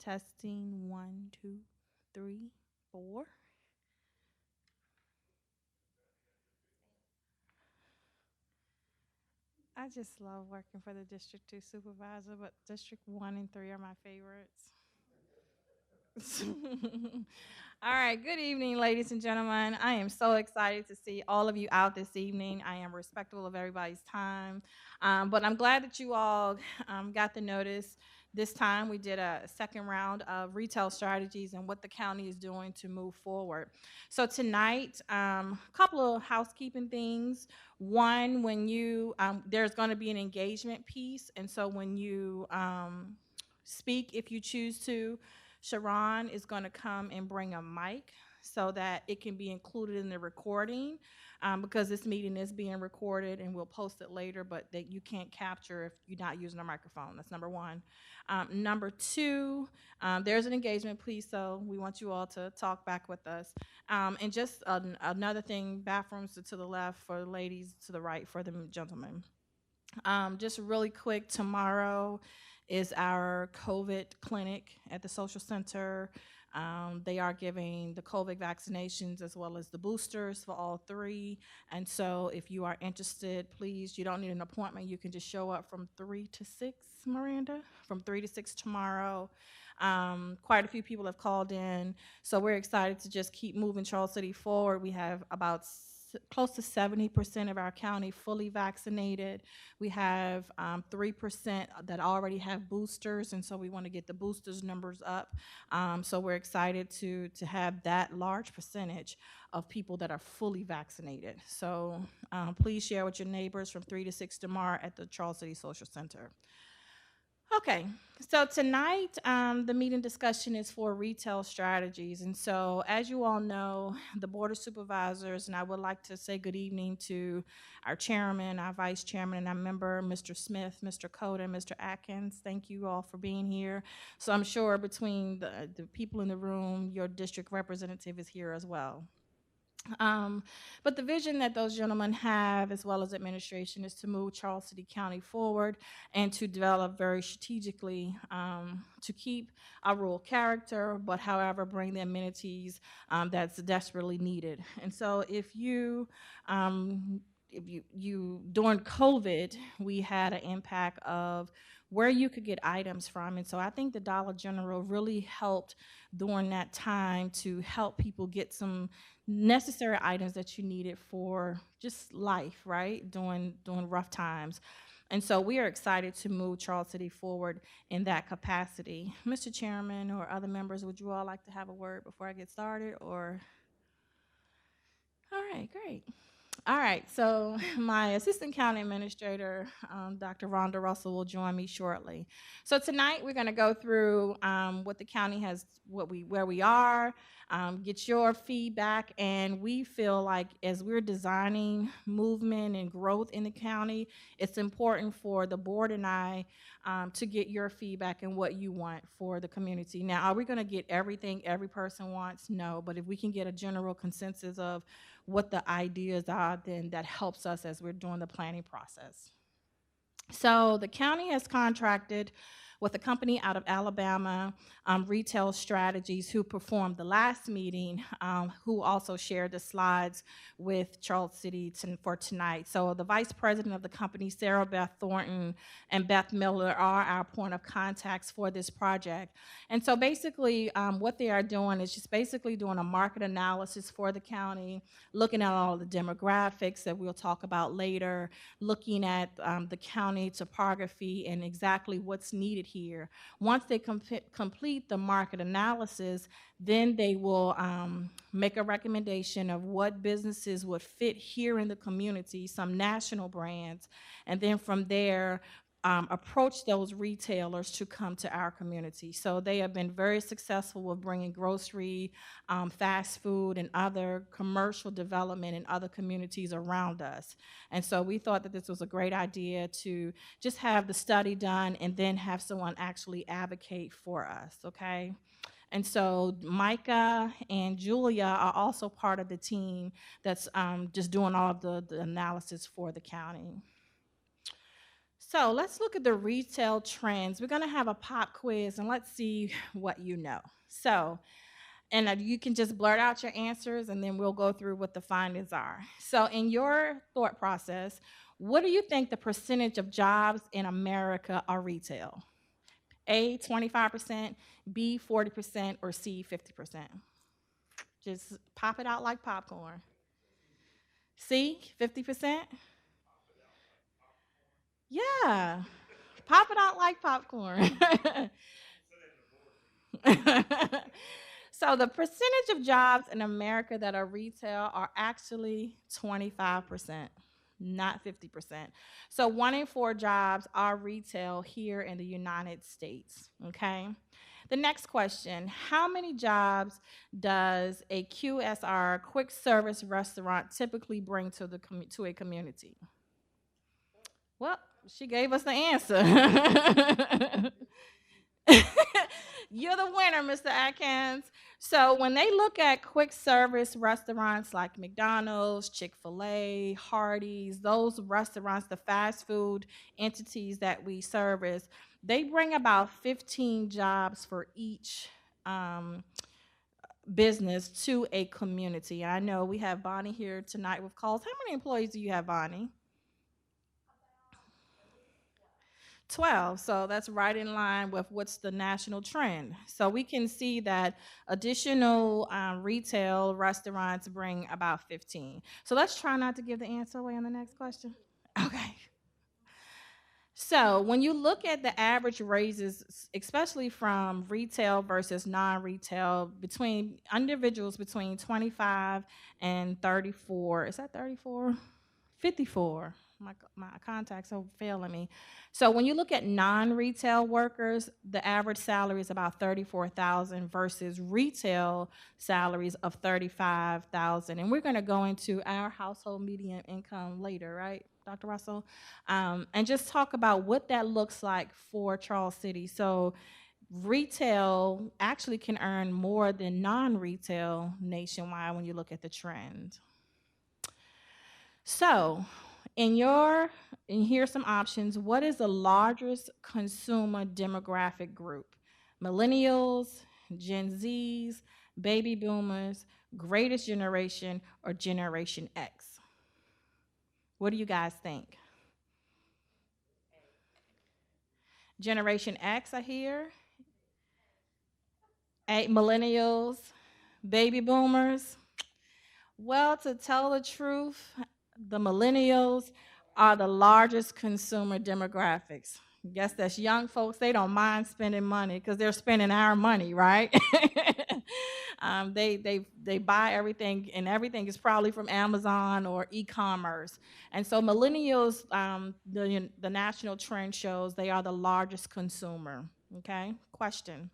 Testing, one, two, three, four. I just love working for the District 2 supervisor, but District 1 and 3 are my favorites. All right, good evening, ladies and gentlemen. I am so excited to see all of you out this evening. I am respectful of everybody's time, but I'm glad that you all got the notice. This time we did a second round of retail strategies and what the county is doing to move forward. So tonight, a couple of housekeeping things. One, when you there's going to be an engagement piece, and so when you speak, if you choose to, Sharon is going to come and bring a mic so that it can be included in the recording, because this meeting is being recorded and we'll post it later, but that you can't capture if you're not using a microphone. That's number one. Number two, there's an engagement piece, so we want you all to talk back with us. And just another thing, bathrooms to the left for the ladies, to the right for the gentlemen. Just really quick, tomorrow is our COVID clinic at the social center. They are giving the COVID vaccinations as well as the boosters for all three. And so if you are interested, please, you don't need an appointment. You can just show up from 3 to 6, Miranda, from 3 to 6 tomorrow. Quite a few people have called in. So we're excited to just keep moving Charles City forward. We have about close to 70% of our county fully vaccinated. We have 3% that already have boosters, and so we want to get the boosters numbers up. So we're excited to have that large percentage of people that are fully vaccinated. So please share with your neighbors from 3 to 6 tomorrow at the Charles City Social Center. Okay, so tonight the meeting discussion is for retail strategies. And so, as you all know, the Board of Supervisors, and I would like to say good evening to our chairman, our vice chairman, and our member, Mr. Smith, Mr. Coda, and Mr. Atkins. Thank you all for being here. So, I'm sure between the people in the room, your district representative is here as well. But the vision that those gentlemen have, as well as administration, is to move Charles City County forward and to develop very strategically to keep our rural character, but however, bring the amenities that's desperately needed. And so if you during COVID, we had an impact of where you could get items from. And so I think the Dollar General really helped during that time to help people get some necessary items that you needed for just life, right? During rough times. And so we are excited to move Charles City forward in that capacity. Mr. Chairman or other members, would you all like to have a word before I get started? Or all right, great. All right, so my assistant county administrator, Dr. Rhonda Russell, will join me shortly. So tonight we're going to go through what the county has, where we are, get your feedback, and we feel like as we're designing movement and growth in the county, it's important for the board and I to get your feedback and what you want for the community. Now, are we going to get everything every person wants? No, but if we can get a general consensus of what the ideas are, then that helps us as we're doing the planning process. So the county has contracted with a company out of Alabama, Retail Strategies, who performed the last meeting, who also shared the slides with Charles City for tonight. So the vice president of the company, Sarah Beth Thornton, and Beth Miller are our point of contacts for this project. And so basically what they are doing is just basically doing a market analysis for the county, looking at all the demographics that we'll talk about later, looking at the county topography and exactly what's needed here. Once they complete the market analysis, then they will make a recommendation of what businesses would fit here in the community, some national brands, and then from there, approach those retailers to come to our community. So they have been very successful with bringing grocery, fast food, and other commercial development in other communities around us. And so we thought that this was a great idea to just have the study done and then have someone actually advocate for us, okay? And so Micah and Julia are also part of the team that's just doing all of the analysis for the county. So let's look at the retail trends. We're going to have a pop quiz and let's see what you know. So, and you can just blurt out your answers and then we'll go through what the findings are. So, in your thought process, what do you think the percentage of jobs in America are retail? A, 25%, B, 40%, or C, 50%? Just pop it out like popcorn. C, 50%? Yeah, pop it out like popcorn. So the percentage of jobs in America that are retail are actually 25%, not 50%. So 1 in 4 jobs are retail here in the United States. Okay. The next question: how many jobs does a QSR, quick service restaurant, typically bring to to a community? Well, she gave us the answer. You're the winner, Mr. Atkins. So when they look at quick service restaurants like McDonald's, Chick-fil-A, Hardee's, those restaurants, the fast food entities that we service, they bring about 15 jobs for each um, business to a community. I know we have Bonnie here tonight with calls. How many employees do you have, Bonnie? 12. So that's right in line with what's the national trend. So we can see that additional retail restaurants bring about 15. So let's try not to give the answer away on the next question. Okay. So when you look at the average raises, especially from retail versus non-retail, between individuals between 25 and 34, is that 34? 54. My contacts are failing me. So when you look at non-retail workers, the average salary is about 34,000 versus retail salaries of 35,000. And we're going to go into our household median income later, right, Dr. Russell? And just talk about what that looks like for Charles City. So retail actually can earn more than non-retail nationwide when you look at the trend. So, in your and here's some options. What is the largest consumer demographic group? Millennials, Gen Zs, baby boomers, greatest generation, or Generation X? What do you guys think? Generation X, I hear. Millennials, baby boomers. Well, to tell the truth, the millennials are the largest consumer demographics. Guess that's young folks. They don't mind spending money because they're spending our money, right? They buy everything, and everything is probably from Amazon or e-commerce. And so millennials, the national trend shows they are the largest consumer. Okay, question.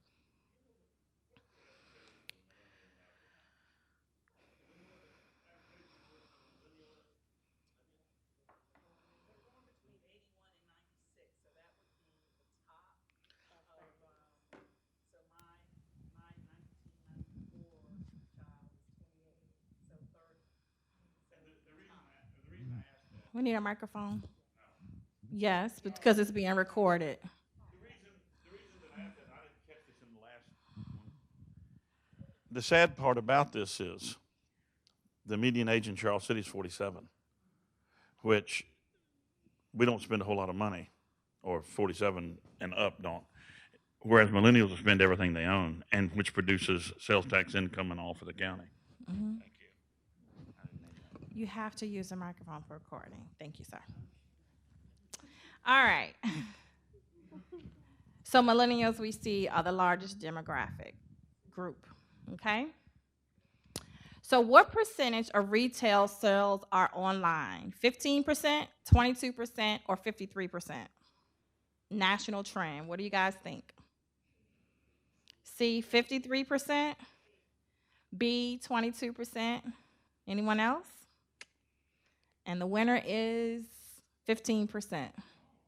We need a microphone. Yes, because it's being recorded. The sad part about this is the median age in Charles City is 47, which we don't spend a whole lot of money, or 47 and up don't. Whereas millennials will spend everything they own, and which produces sales tax income and all for the county. Hmm. You have to use a microphone for recording. Thank you, sir. All right. So millennials we see are the largest demographic group. Okay. So what percentage of retail sales are online? 15%, 22%, or 53%? National trend. What do you guys think? C, 53%, B, 22%. Anyone else? And the winner is 15%.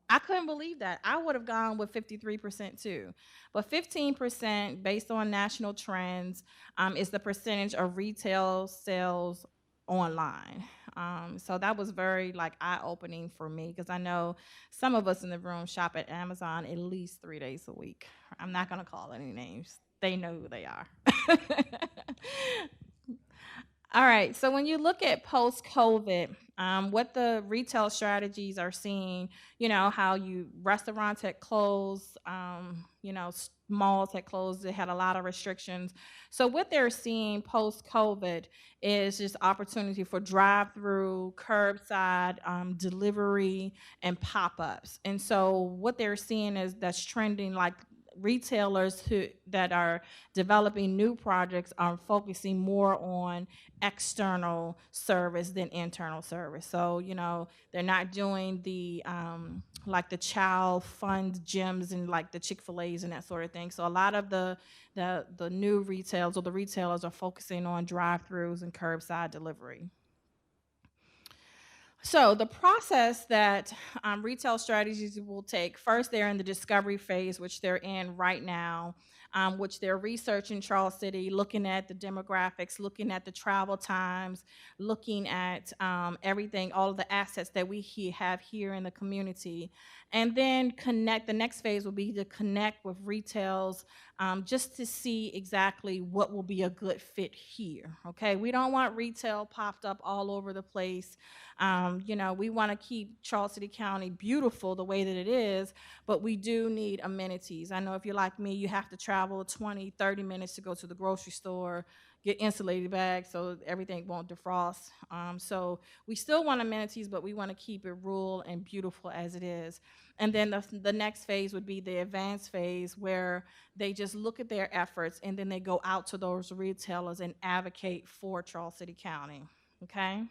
I couldn't believe that. I would have gone with 53% too. But 15%, based on national trends, is the percentage of retail sales online. So that was very like eye opening for me because I know some of us in the room shop at Amazon at least 3 days a week. I'm not gonna call any names. They know who they are. All right. So when you look at post COVID, what the retail strategies are seeing, how you restaurants had closed, malls had closed, they had a lot of restrictions. So what they're seeing post COVID is just opportunity for drive through, curbside, delivery, and pop ups. And so what they're seeing is that's trending like retailers who that are developing new projects are focusing more on external service than internal service. So, they're not doing the like the child fund gyms and like the Chick-fil-A's and that sort of thing. So a lot of the new retails or the retailers are focusing on drive-throughs and curbside delivery. So the process that retail strategies will take first, they're in the discovery phase, which they're in right now, which they're researching Charles City, looking at the demographics, looking at the travel times, looking at everything, all of the assets that have here in the community, and then connect. The next phase will be to connect with retails just to see exactly what will be a good fit here. Okay, we don't want retail popped up all over the place. We want to keep Charles City County beautiful the way that it is, but we do need amenities. I know if you're like me, you have to travel 20, 30 minutes to go to the grocery store, get insulated bags so everything won't defrost. So we still want amenities, but we want to keep it rural and beautiful as it is. And then the next phase would be the advanced phase where they just look at their efforts and then they go out to those retailers and advocate for Charles City County. Okay?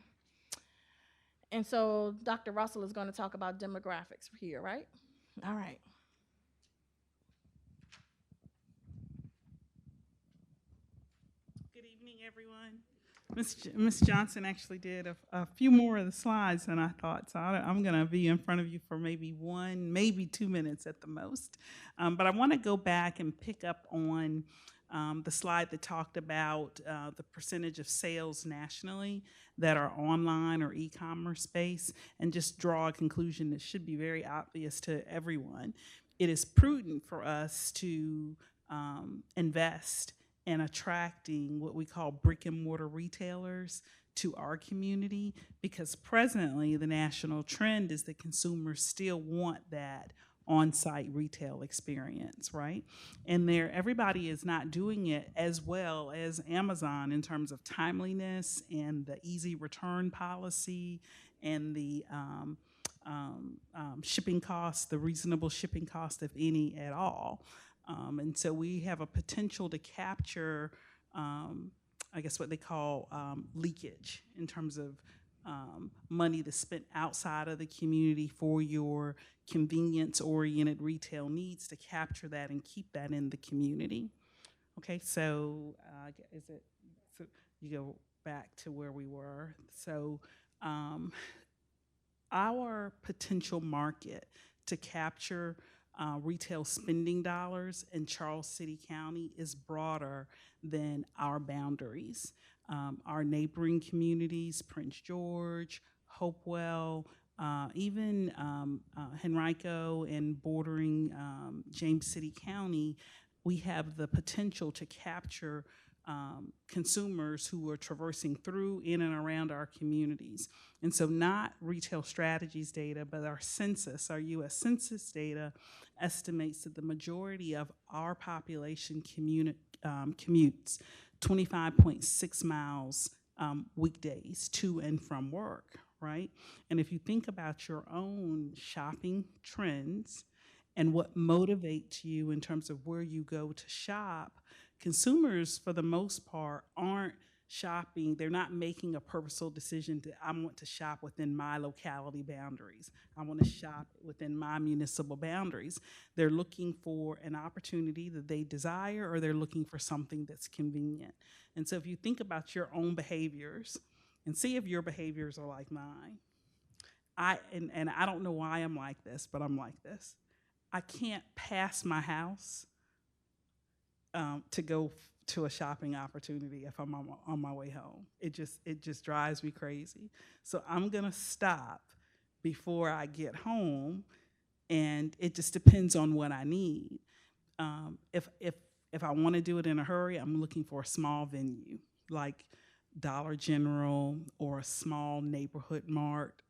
And so Dr. Russell is going to talk about demographics here, right? All right. Good evening, everyone. Miss Johnson actually did a few more of the slides than I thought, so I'm going to be in front of you for maybe 2 minutes at the most. But I want to go back and pick up on the slide that talked about the percentage of sales nationally that are online or e-commerce space, and just draw a conclusion that should be very obvious to everyone. It is prudent for us to invest in attracting what we call brick and mortar retailers to our community, because presently the national trend is that consumers still want that on-site retail experience, right? And everybody is not doing it as well as Amazon in terms of timeliness and the easy return policy and the shipping costs, the reasonable shipping cost, if any at all. And so we have a potential to capture, I guess, what they call leakage in terms of money that's spent outside of the community for your convenience-oriented retail needs, to capture that and keep that in the community. Okay, so so you go back to where we were. So our potential market to capture retail spending dollars in Charles City County is broader than our boundaries. Our neighboring communities, Prince George, Hopewell, even Henrico and bordering James City County, we have the potential to capture consumers who are traversing through, in, and around our communities. And so not retail strategies data, but our U.S. Census data estimates that the majority of our population commutes 25.6 miles weekdays to and from work, right? And if you think about your own shopping trends and what motivates you in terms of where you go to shop, consumers, for the most part, aren't shopping. They're not making a purposeful decision to, I want to shop within my locality boundaries. I want to shop within my municipal boundaries. They're looking for an opportunity that they desire, or they're looking for something that's convenient. And so if you think about your own behaviors and see if your behaviors are like mine, and I don't know why I'm like this, but I'm like this. I can't pass my house to go to a shopping opportunity if I'm on my way home. It just drives me crazy. So I'm gonna stop before I get home, and it just depends on what I need. If I want to do it in a hurry, I'm looking for a small venue like Dollar General or a small neighborhood mart.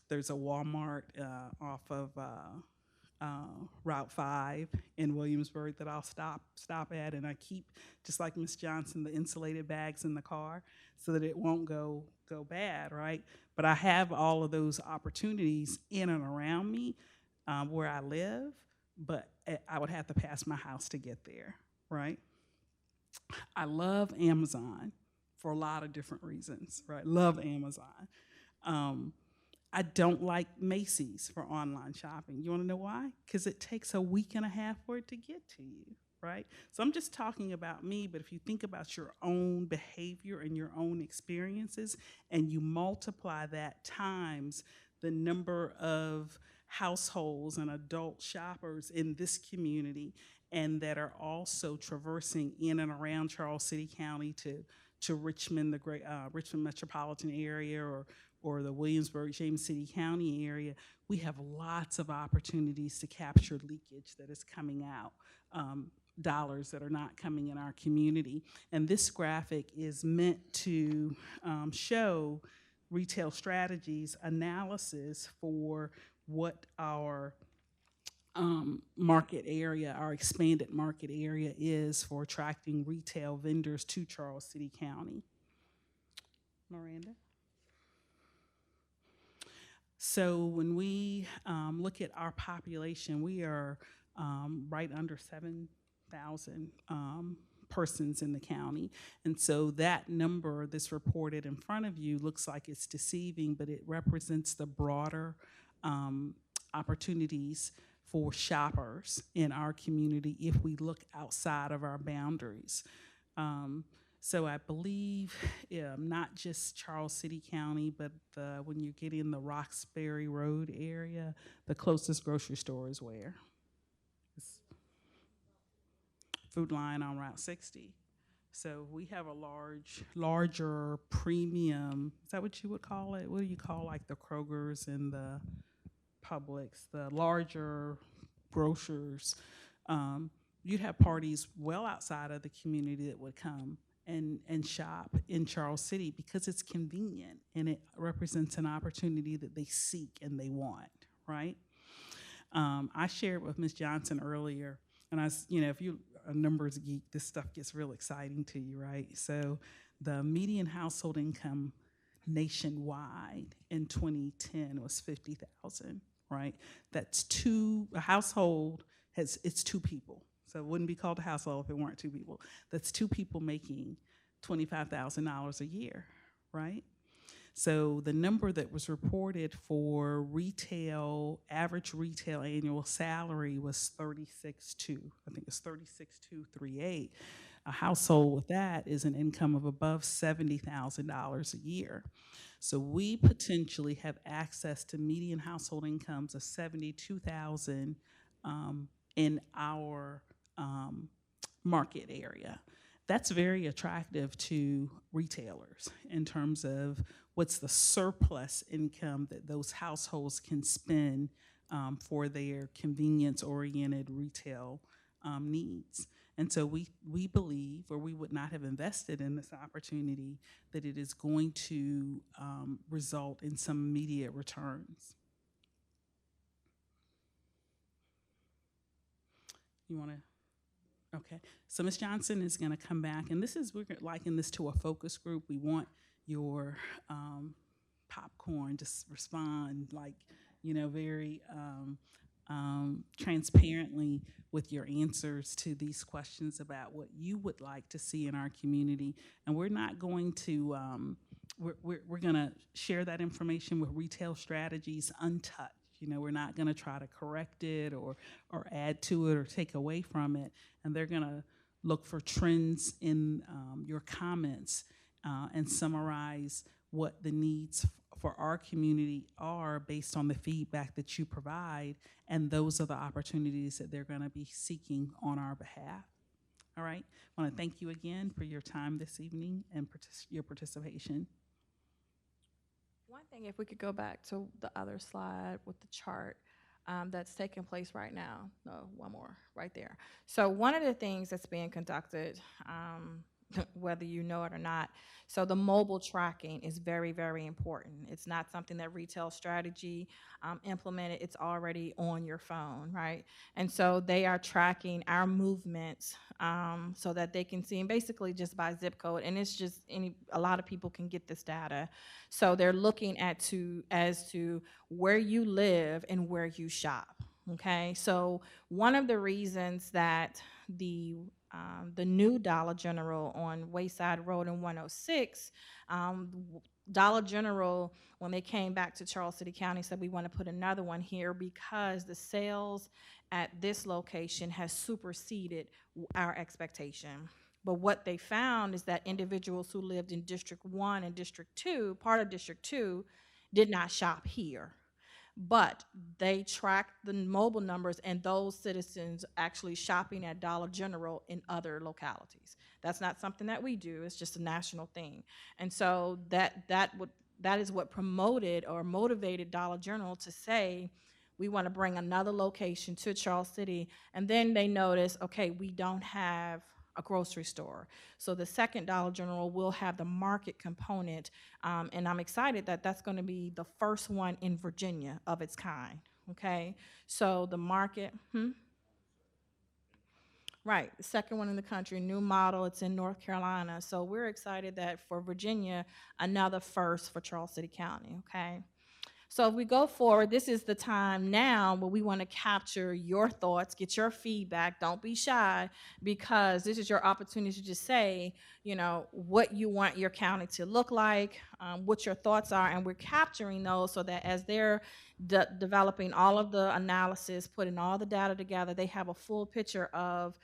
There's a Walmart off of Route 5 in Williamsburg that I'll stop at, and I keep, just like Miss Johnson, the insulated bags in the car so that it won't go bad, right? But I have all of those opportunities in and around me where I live, but I would have to pass my house to get there, right? I love Amazon for a lot of different reasons, right? Love Amazon. Um, I don't like Macy's for online shopping. You want to know why? Because it takes a week and a half for it to get to you, right? So I'm just talking about me, but if you think about your own behavior and your own experiences, and you multiply that times the number of households and adult shoppers in this community, and that are also traversing in and around Charles City County to Richmond, the great Richmond metropolitan area, or the Williamsburg, James City County area, we have lots of opportunities to capture leakage that is coming out, dollars that are not coming in our community. And this graphic is meant to show retail strategies analysis for what our market area, our expanded market area is for attracting retail vendors to Charles City County. Miranda? So when we look at our population, we are right under 7,000 persons in the county. And so that number that's reported in front of you looks like it's deceiving, but it represents the broader opportunities for shoppers in our community if we look outside of our boundaries. So I believe not just Charles City County, but when you get in the Roxbury Road area, the closest grocery store is where? It's Food Line on Route 60. So we have a larger premium, is that what you would call it? What do you call like the Krogers and the Publix, the larger grocers? You'd have parties well outside of the community that would come and shop in Charles City because it's convenient and it represents an opportunity that they seek and they want, right? I shared with Ms. Johnson earlier, and if you're a numbers geek, this stuff gets real exciting to you, right? So the median household income nationwide in 2010 was 50,000, right? That's a household it's two people. So it wouldn't be called a household if it weren't two people. That's two people making $25,000 a year, right? So the number that was reported for average retail annual salary was 36.2. I think it's 36,238. A household with that is an income of above $70,000 a year. So we potentially have access to median household incomes of 72,000 in our market area. That's very attractive to retailers in terms of what's the surplus income that those households can spend for their convenience-oriented retail needs. And so we believe, or we would not have invested in this opportunity, that it is going to result in some immediate returns. You want to? Okay. So Ms. Johnson is going to come back, and we're liking this to a focus group. We want your popcorn, just respond very transparently with your answers to these questions about what you would like to see in our community. And we're not going to, we're going to share that information with retail strategies untouched. We're not going to try to correct it or add to it or take away from it. And they're going to look for trends in your comments and summarize what the needs for our community are based on the feedback that you provide. And those are the opportunities that they're going to be seeking on our behalf. All right. I want to thank you again for your time this evening and your participation. One thing, if we could go back to the other slide with the chart that's taking place right now. No, one more right there. So one of the things that's being conducted, whether you know it or not, so the mobile tracking is very, very important. It's not something that retail strategy implemented. It's already on your phone, right? And so they are tracking our movements so that they can see, and basically just by zip code. And it's just a lot of people can get this data. So they're looking as to where you live and where you shop. Okay, so one of the reasons that the new Dollar General on Wayside Road in 106, Dollar General, when they came back to Charles City County, said we want to put another one here because the sales at this location has superseded our expectation. But what they found is that individuals who lived in District 1 and District 2, part of District 2, did not shop here. But they tracked the mobile numbers and those citizens actually shopping at Dollar General in other localities. That's not something that we do. It's just a national thing. And so that is what promoted or motivated Dollar General to say, we want to bring another location to Charles City. And then they notice, okay, we don't have a grocery store. So the second Dollar General will have the market component, and I'm excited that that's going to be the first one in Virginia of its kind. Okay, so the market, right, the second one in the country, new model. It's in North Carolina. So we're excited that for Virginia, another first for Charles City County. Okay. So if we go forward, this is the time now where we want to capture your thoughts, get your feedback. Don't be shy, because this is your opportunity to say, what you want your county to look like, what your thoughts are, and we're capturing those so that as they're developing all of the analysis, putting all the data together, they have a full picture of,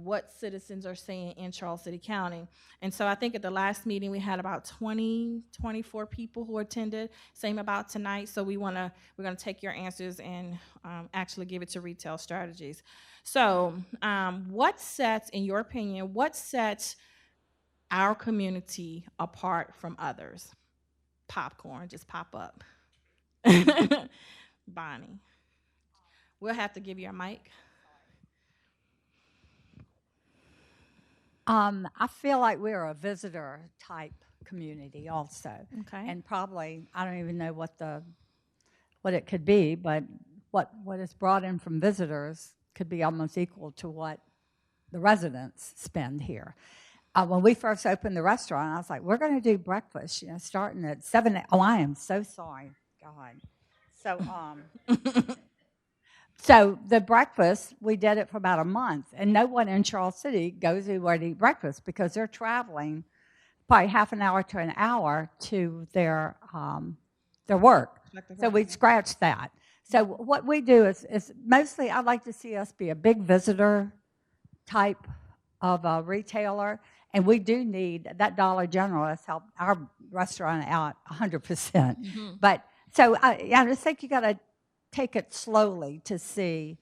what citizens are saying in Charles City County. And so I think at the last meeting we had about 24 people who attended. Same about tonight. So we're gonna take your answers and actually give it to Retail Strategies. So in your opinion, what sets our community apart from others? Popcorn, just pop up. Bonnie, we'll have to give you a mic. I feel like we're a visitor type community also. Okay. And probably, I don't even know what it could be, but what is brought in from visitors could be almost equal to what the residents spend here. When we first opened the restaurant, I was like, we're going to do breakfast, starting at 7. Oh, I am so sorry. God. So the breakfast, we did it for about a month, and no one in Charles City goes anywhere to eat breakfast because they're traveling probably half an hour to an hour to their work. So we scratched that. So what we do is mostly, I'd like to see us be a big visitor type of a retailer, and we do need that. Dollar General has helped our restaurant out 100%. But so I just think you got to take it slowly to see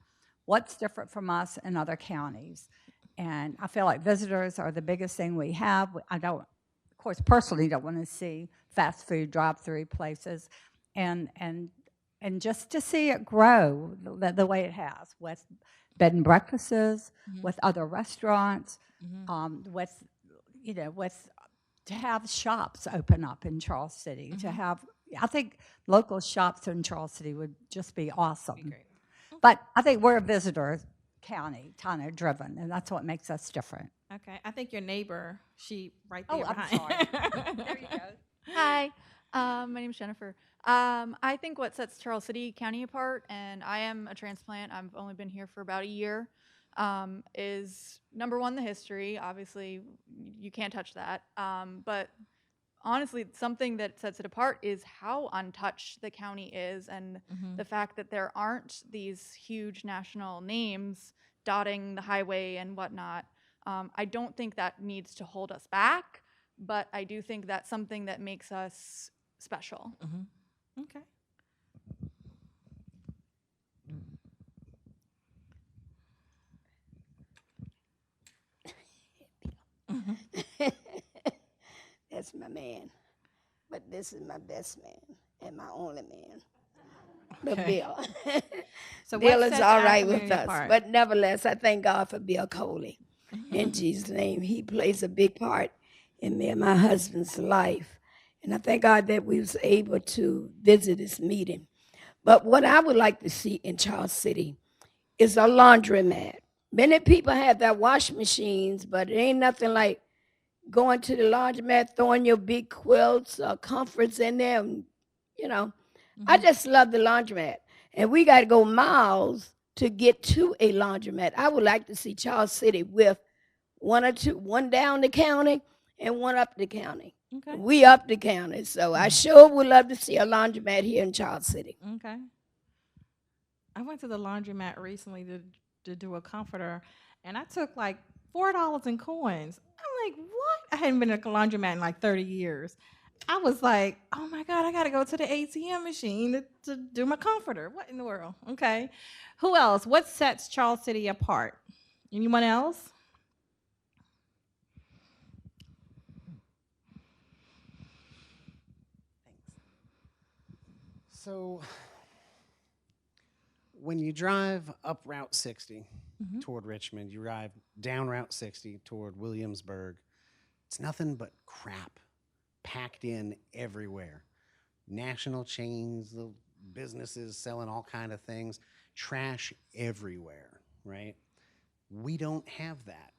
what's different from us in other counties. And I feel like visitors are the biggest thing we have. I don't, of course, personally don't want to see fast food drive-through places, and just to see it grow the way it has with bed and breakfasts, with other restaurants, with to have shops open up in Charles City, to have, I think local shops in Charles City would just be awesome. Be great. But I think we're a visitor county, kind of driven, and that's what makes us different. Okay, I think your neighbor, she right there Oh, I'm behind. sorry. There you go. Hi, my name is Jennifer. I think what sets Charles City County apart, and I am a transplant, I've only been here for about a year, is number one, the history. Obviously, you can't touch that. But honestly, something that sets it apart is how untouched the county is, and the fact that there aren't these huge national names dotting the highway and whatnot. I don't think that needs to hold us back, but I do think that's something that makes us special. Okay. that's my man. But this is my best man and my only man, but Okay. Bill. So what Bill is sets all our right with community us. apart? But nevertheless, I thank God for Bill Coley. In Jesus' name, he plays a big part in me and my husband's life. And I thank God that we was able to visit this meeting. But what I would like to see in Charles City is a laundromat. Many people have their wash machines, but it ain't nothing like going to the laundromat, throwing your big quilts or comforts in there. And, you know, I just love the laundromat. And we got to go miles to get to a laundromat. I would like to see Charles City with one or two, one down the county and one up the county. Okay. We up the county, so I sure would love to see a laundromat here in Charles City. Okay. I went to the laundromat recently to do a comforter, and I took like $4 in coins. I'm like, what? I hadn't been to a laundromat in like 30 years. I was like, oh my God, I got to go to the ATM machine to do my comforter. What in the world? Okay. Who else? What sets Charles City apart? Anyone else? So, when you drive up Route 60 toward Richmond, you drive down Route 60 toward Williamsburg, it's nothing but crap packed in everywhere. National chains, the businesses selling all kind of things, trash everywhere, right? We don't have that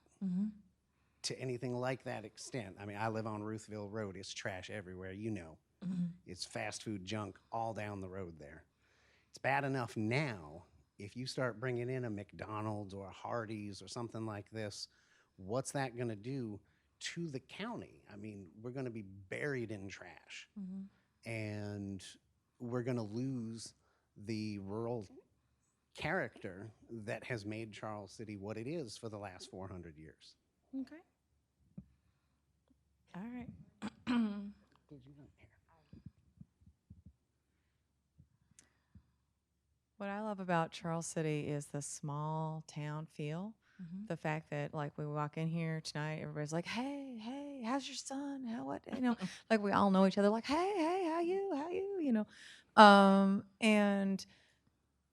to anything like that extent. I mean, I live on Ruthville Road. It's trash everywhere, you know. It's fast food junk all down the road there. It's bad enough now. If you start bringing in a McDonald's or a Hardee's or something like this, what's that going to do to the county? I mean, we're going to be buried in trash. And we're going to lose the rural character that has made Charles City what it is for the last 400 years. Okay. All right. What I love about Charles City is the small town feel. The fact that like we walk in here tonight, everybody's like, "Hey, hey, how's your son? How what?" You know, like we all know each other. Like, "Hey, hey, how you?" You know, and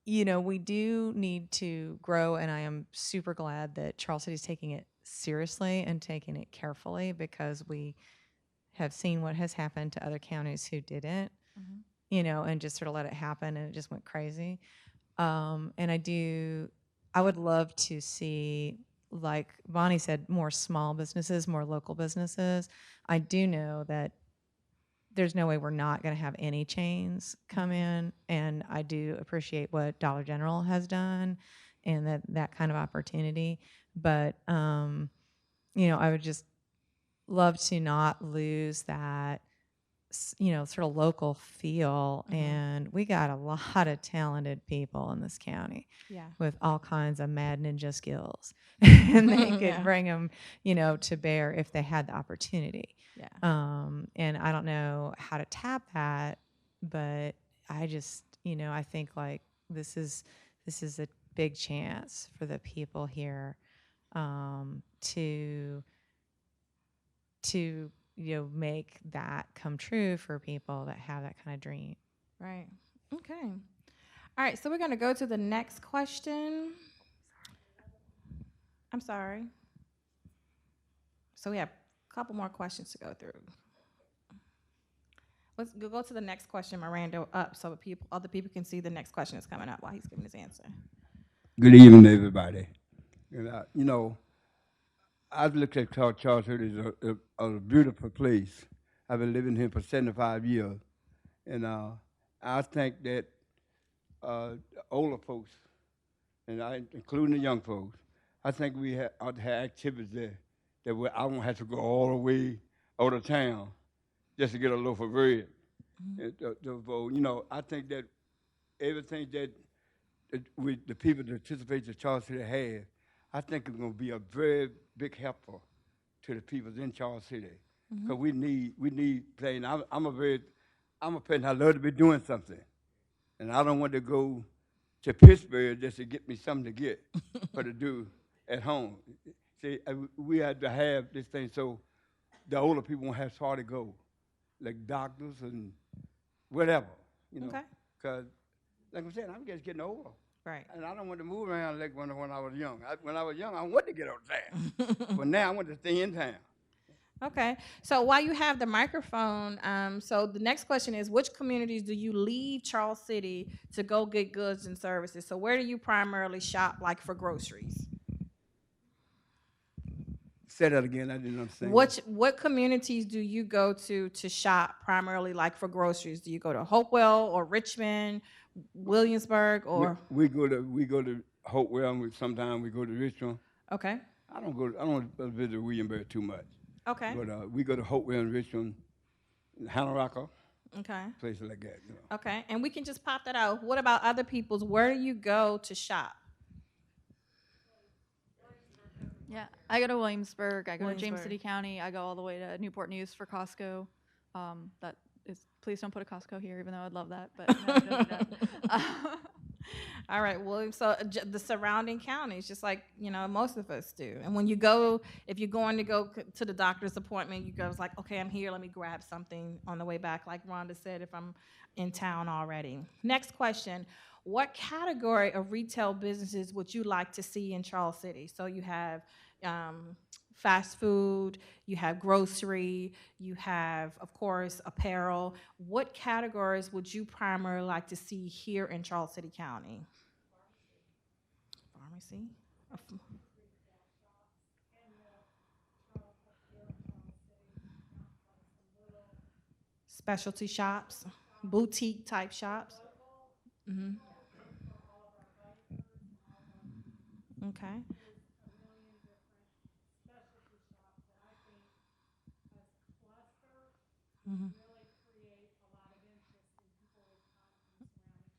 you know we do need to grow, and I am super glad that Charles City is taking it seriously and taking it carefully because we have seen what has happened to other counties who didn't. You know, and just sort of let it happen, and it just went crazy. And I would love to see, like Bonnie said, more small businesses, more local businesses. I do know that there's no way we're not going to have any chains come in, and I do appreciate what Dollar General has done and that kind of opportunity. But you know, I would just love to not lose that you know, sort of local feel. And we got a lot of talented people in this county Yeah. with all kinds of mad ninja skills. And they could Yeah. bring them, you know, to bear if they had the opportunity. Yeah. And I don't know how to tap that, but I just, you know, I think like this is a big chance for the people here to you know make that come true for people that have that kind of dream. Right. Okay. All right. So we're going to go to the next question. I'm sorry. So we have a couple more questions to go through. Let's go to the next question, Miranda, up so other people can see the next question that's coming up while he's giving his answer. Good evening, everybody. And you know, I've looked at Charles City as a beautiful place. I've been living here for 75 years, and I think that older folks, and including the young folks, I think we ought to have activities there that I won't have to go all the way out of town just to get a loaf of bread. You know, I think that everything that the people that participate in Charles City have, I think it's going to be a very big helper to the people in Charles City. Because we need playing. I'm a person, I love to be doing something. And I don't want to go to Pittsburgh just to get me something to get for to do at home. See, we had to have this thing so the older people won't have far to go, like doctors and whatever, you know. Okay. Because, like I said, I'm just getting older. Right. And I don't want to move around like when I was young. When I was young, I wanted to get outside. But now I want to stay in town. Okay. So while you have the microphone, so the next question is, which communities do you leave Charles City to go get goods and services? So where do you primarily shop, like for groceries? Say that again. I didn't understand. What communities do you go to shop primarily, like for groceries? Do you go to Hopewell or Richmond, Williamsburg, or We go to Hopewell, and sometimes we go to Richmond. okay? I don't visit Williamsburg too much. Okay. But we go to Hopewell and Richmond, Hanna Rocker, Okay. places like that. You know. Okay. And we can just pop that out. What about other people's? Where do you go to shop? Yeah, I go to Williamsburg. I go to James Williamsburg. City County. I go all the way to Newport News for Costco. That is, please don't put a Costco here, even though I'd love that. But no, don't do that. All right. Well, so the surrounding counties, just like most of us do. And when you go, if you're going to go to the doctor's appointment, you go, it's like, okay, I'm here. Let me grab something on the way back, like Rhonda said, if I'm in town already. Next question: what category of retail businesses would you like to see in Charles City? So you have fast food, you have grocery, you have, of course, apparel. What categories would you primarily like to see here in Charles City County? Pharmacy. Specialty shops, boutique type shops. Mm-hmm. Okay. Mm-hmm.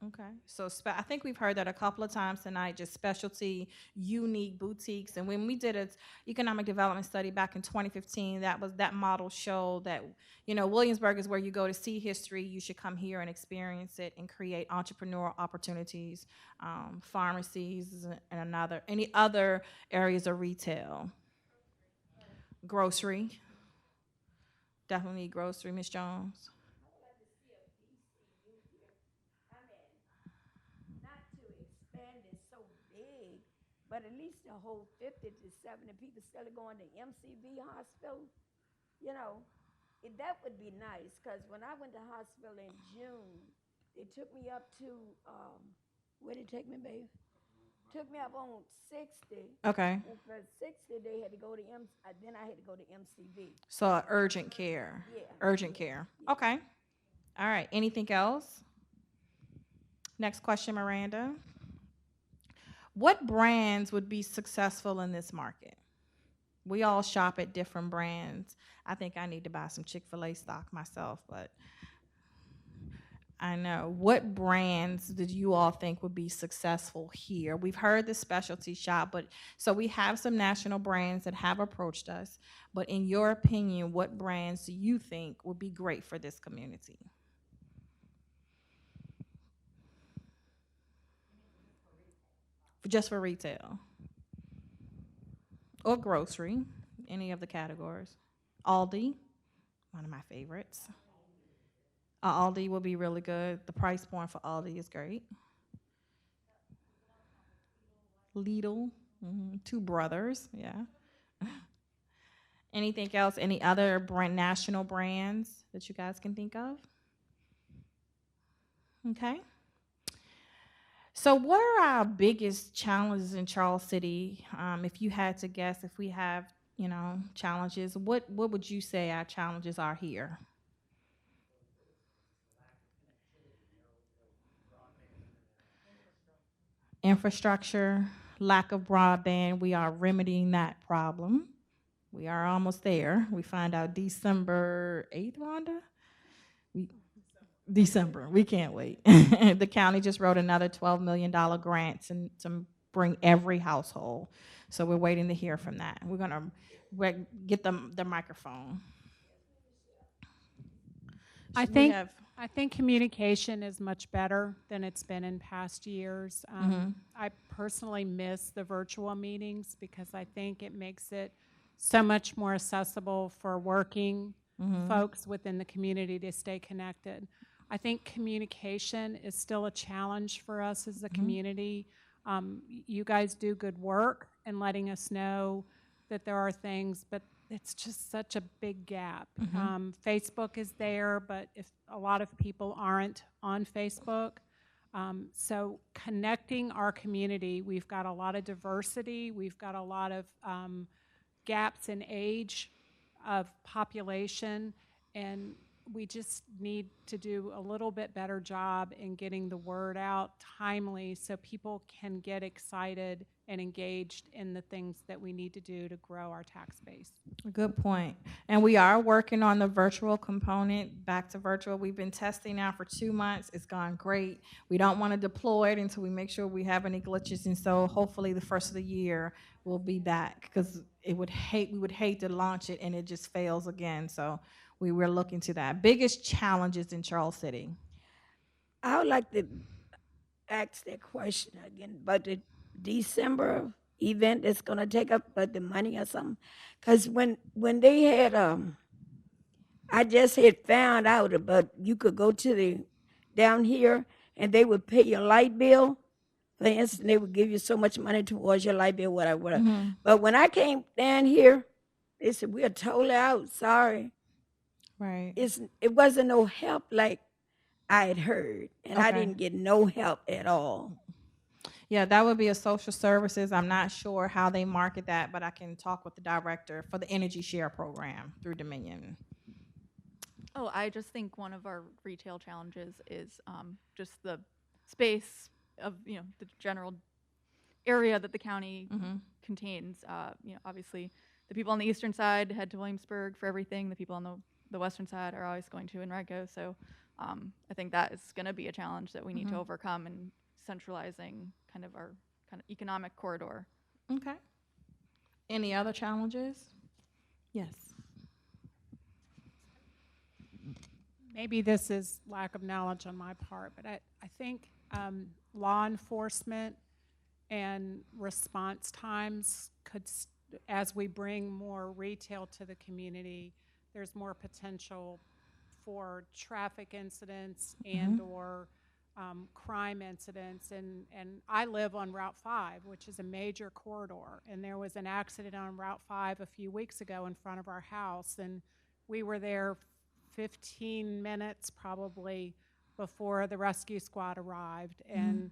Okay, so I think we've heard that a couple of times tonight, just specialty, unique boutiques. And when we did an economic development study back in 2015, that model showed that, Williamsburg is where you go to see history. You should come here and experience it and create entrepreneurial opportunities, pharmacies, and any other areas of retail. Grocery, definitely grocery, Ms. Jones. But at least the whole 50 to 70 people still going to MCV hospital, that would be nice. Because when I went to hospital in June, they took me up to, where did they take me, babe? Took me up on 60. Okay. And for 60, they had to go to then I had to go to MCV. So urgent care. Yeah. Urgent care. Okay. All right. Anything else? Next question, Miranda. What brands would be successful in this market? We all shop at different brands. I think I need to buy some Chick-fil-A stock myself, but I know. What brands did you all think would be successful here? We've heard the specialty shop, so we have some national brands that have approached us. But in your opinion, what brands do you think would be great for this community? Just for retail or grocery, any of the categories. Aldi, one of my favorites. Aldi will be really good. The price point for Aldi is great. Lidl, Two Brothers, yeah. Anything else? Any other national brands that you guys can think of? Okay. So what are our biggest challenges in Charles City? If you had to guess, if we have, challenges, what would you say our challenges are here? Infrastructure, lack of broadband. We are remedying that problem. We are almost there. We find out December 8th, Rhonda? December. We can't wait. The county just wrote another $12 million grant to bring every household. So we're waiting to hear from that. We're going to get the microphone. I think communication is much better than it's been in past years. I personally miss the virtual meetings because I think it makes it so much more accessible for working Mm-hmm. folks within the community to stay connected. I think communication is still a challenge for us as a community. You guys do good work in letting us know that there are things, but it's just such a big gap. Facebook is there, but if a lot of people aren't on Facebook, so connecting our community, we've got a lot of diversity, we've got a lot of gaps in age of population, and we just need to do a little bit better job in getting the word out timely so people can get excited and engaged in the things that we need to do to grow our tax base. Good point. And we are working on the virtual component, back to virtual. We've been testing now for 2 months. It's gone great. We don't want to deploy it until we make sure we have any glitches. And so hopefully the first of the year we'll be back, because we would hate to launch it and it just fails again. So we were looking to that. Biggest challenges in Charles City. I would like to ask that question again, but the December event that's gonna take up the money or something. Cause when they had I just had found out about you could go to the down here and they would pay your light bill. For instance, they would give you so much money towards your light bill, whatever, whatever. Mm-hmm. But when I came down here, they said we are totally out. Sorry, Right. it wasn't no help like I had heard, and I Okay. didn't get no help at all. Yeah, that would be a social services. I'm not sure how they market that, but I can talk with the director for the Energy Share program through Dominion. Oh, I just think one of our retail challenges is just the space of the general area that the county contains. Obviously, the people on the eastern side head to Williamsburg for everything. The people on the western side are always going to Enrico. So I think that is going to be a challenge that we need to overcome in centralizing kind of our kind of economic corridor. Okay. Any other challenges? Yes. Maybe this is lack of knowledge on my part, but I think law enforcement and response times could, as we bring more retail to the community, there's more potential for traffic incidents and or crime incidents. And I live on Route 5, which is a major corridor, and there was an accident on Route 5 a few weeks ago in front of our house, and we were there 15 minutes probably before the rescue squad arrived. And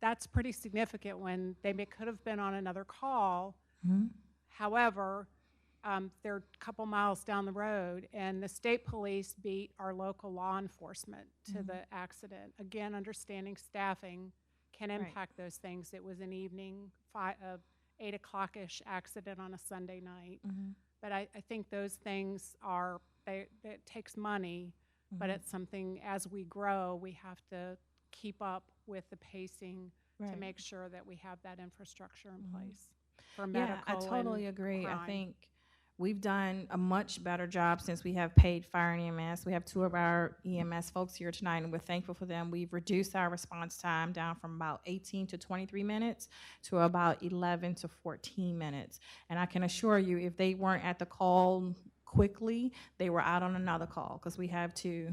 that's pretty significant when they could have been on another call. However, they're a couple miles down the road, and the state police beat our local law enforcement to the accident. Again, understanding staffing can impact those things. It was an evening, 8 o'clock-ish accident on a Sunday night. But I think those things are, it takes money, but it's something, as we grow, we have to keep up with the pacing to make sure that we have that infrastructure in place for medical. Yeah, I totally agree. crime. I think we've done a much better job since we have paid fire and EMS. We have 2 of our EMS folks here tonight, and we're thankful for them. We've reduced our response time down from about 18 to 23 minutes to about 11 to 14 minutes. And I can assure you, if they weren't at the call quickly, they were out on another call, because we have to.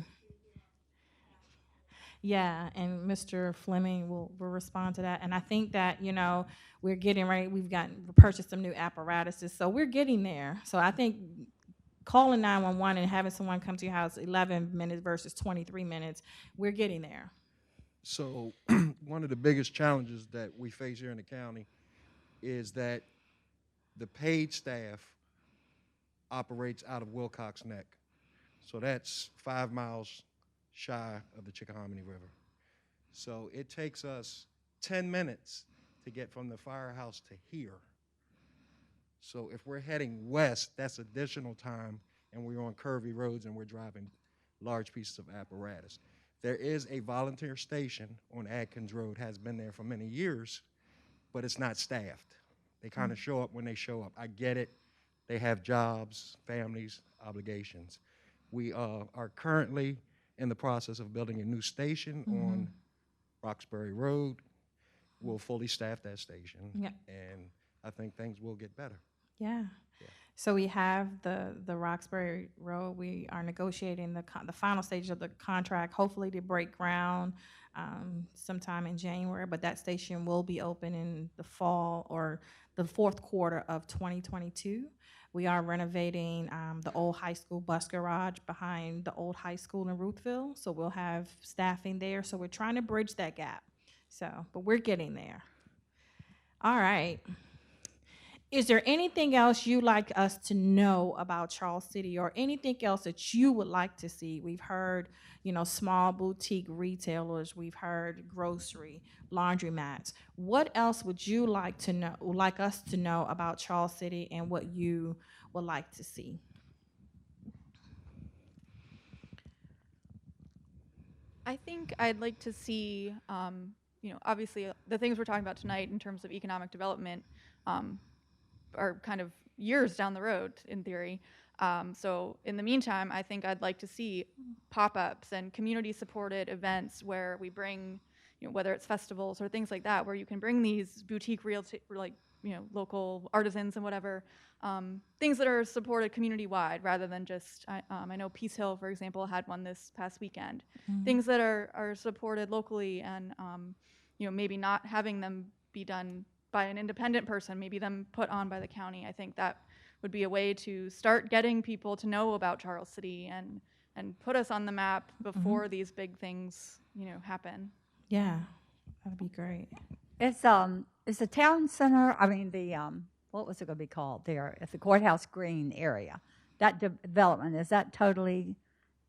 Yeah, and Mr. Fleming will respond to that. And I think that, we're getting ready. We purchased some new apparatuses, so we're getting there. So I think calling 911 and having someone come to your house 11 minutes versus 23 minutes, we're getting there. So one of the biggest challenges that we face here in the county is that the paid staff operates out of Wilcox Neck. So that's 5 miles shy of the Chickahominy River. So it takes us 10 minutes to get from the firehouse to here. So if we're heading west, that's additional time, and we're on curvy roads and we're driving large pieces of apparatus. There is a volunteer station on Adkins Road, has been there for many years, but it's not staffed. They kind of show up when they show up. I get it. They have jobs, families, obligations. We are currently in the process of building a new station on Roxbury Road. We'll fully staff that station, and I think things will get better. Yeah. So we have the Roxbury Road. We are negotiating the final stage of the contract, hopefully to break ground sometime in January. But that station will be open in the fall or the fourth quarter of 2022. We are renovating the old high school bus garage behind the old high school in Ruthville. So we'll have staffing there. So we're trying to bridge that gap. So, but we're getting there. All right. Is there anything else you'd like us to know about Charles City or anything else that you would like to see? We've heard, small boutique retailers. We've heard grocery, laundromats. What else would you like us to know about Charles City and what you would like to see? I think I'd like to see, obviously the things we're talking about tonight in terms of economic development are kind of years down the road in theory. So in the meantime, I think I'd like to see pop-ups and community-supported events where we bring, whether it's festivals or things like that, where you can bring these boutique local artisans and whatever, things that are supported community-wide rather than just, I know Peace Hill, for example, had one this past weekend. Things that are supported locally and, maybe not having them be done by an independent person, maybe them put on by the county. I think that would be a way to start getting people to know about Charles City and put us on the map before these big things, happen. Yeah, that'd be great. Is the town center, I mean, what was it going to be called there at the Courthouse Green area? That development, is that totally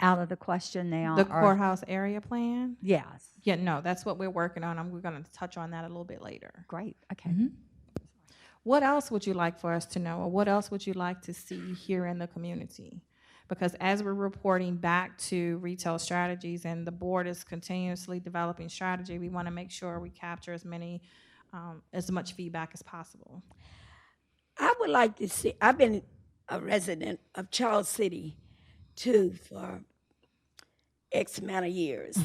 out of the question now? The courthouse area plan? Yes. Yeah, no, that's what we're working on. We're going to touch on that a little bit later. Great, okay. What else would you like for us to know, or what else would you like to see here in the community? Because as we're reporting back to retail strategies and the board is continuously developing strategy, we want to make sure we capture as much feedback as possible. I would like to see, I've been a resident of Charles City too for X amount of years.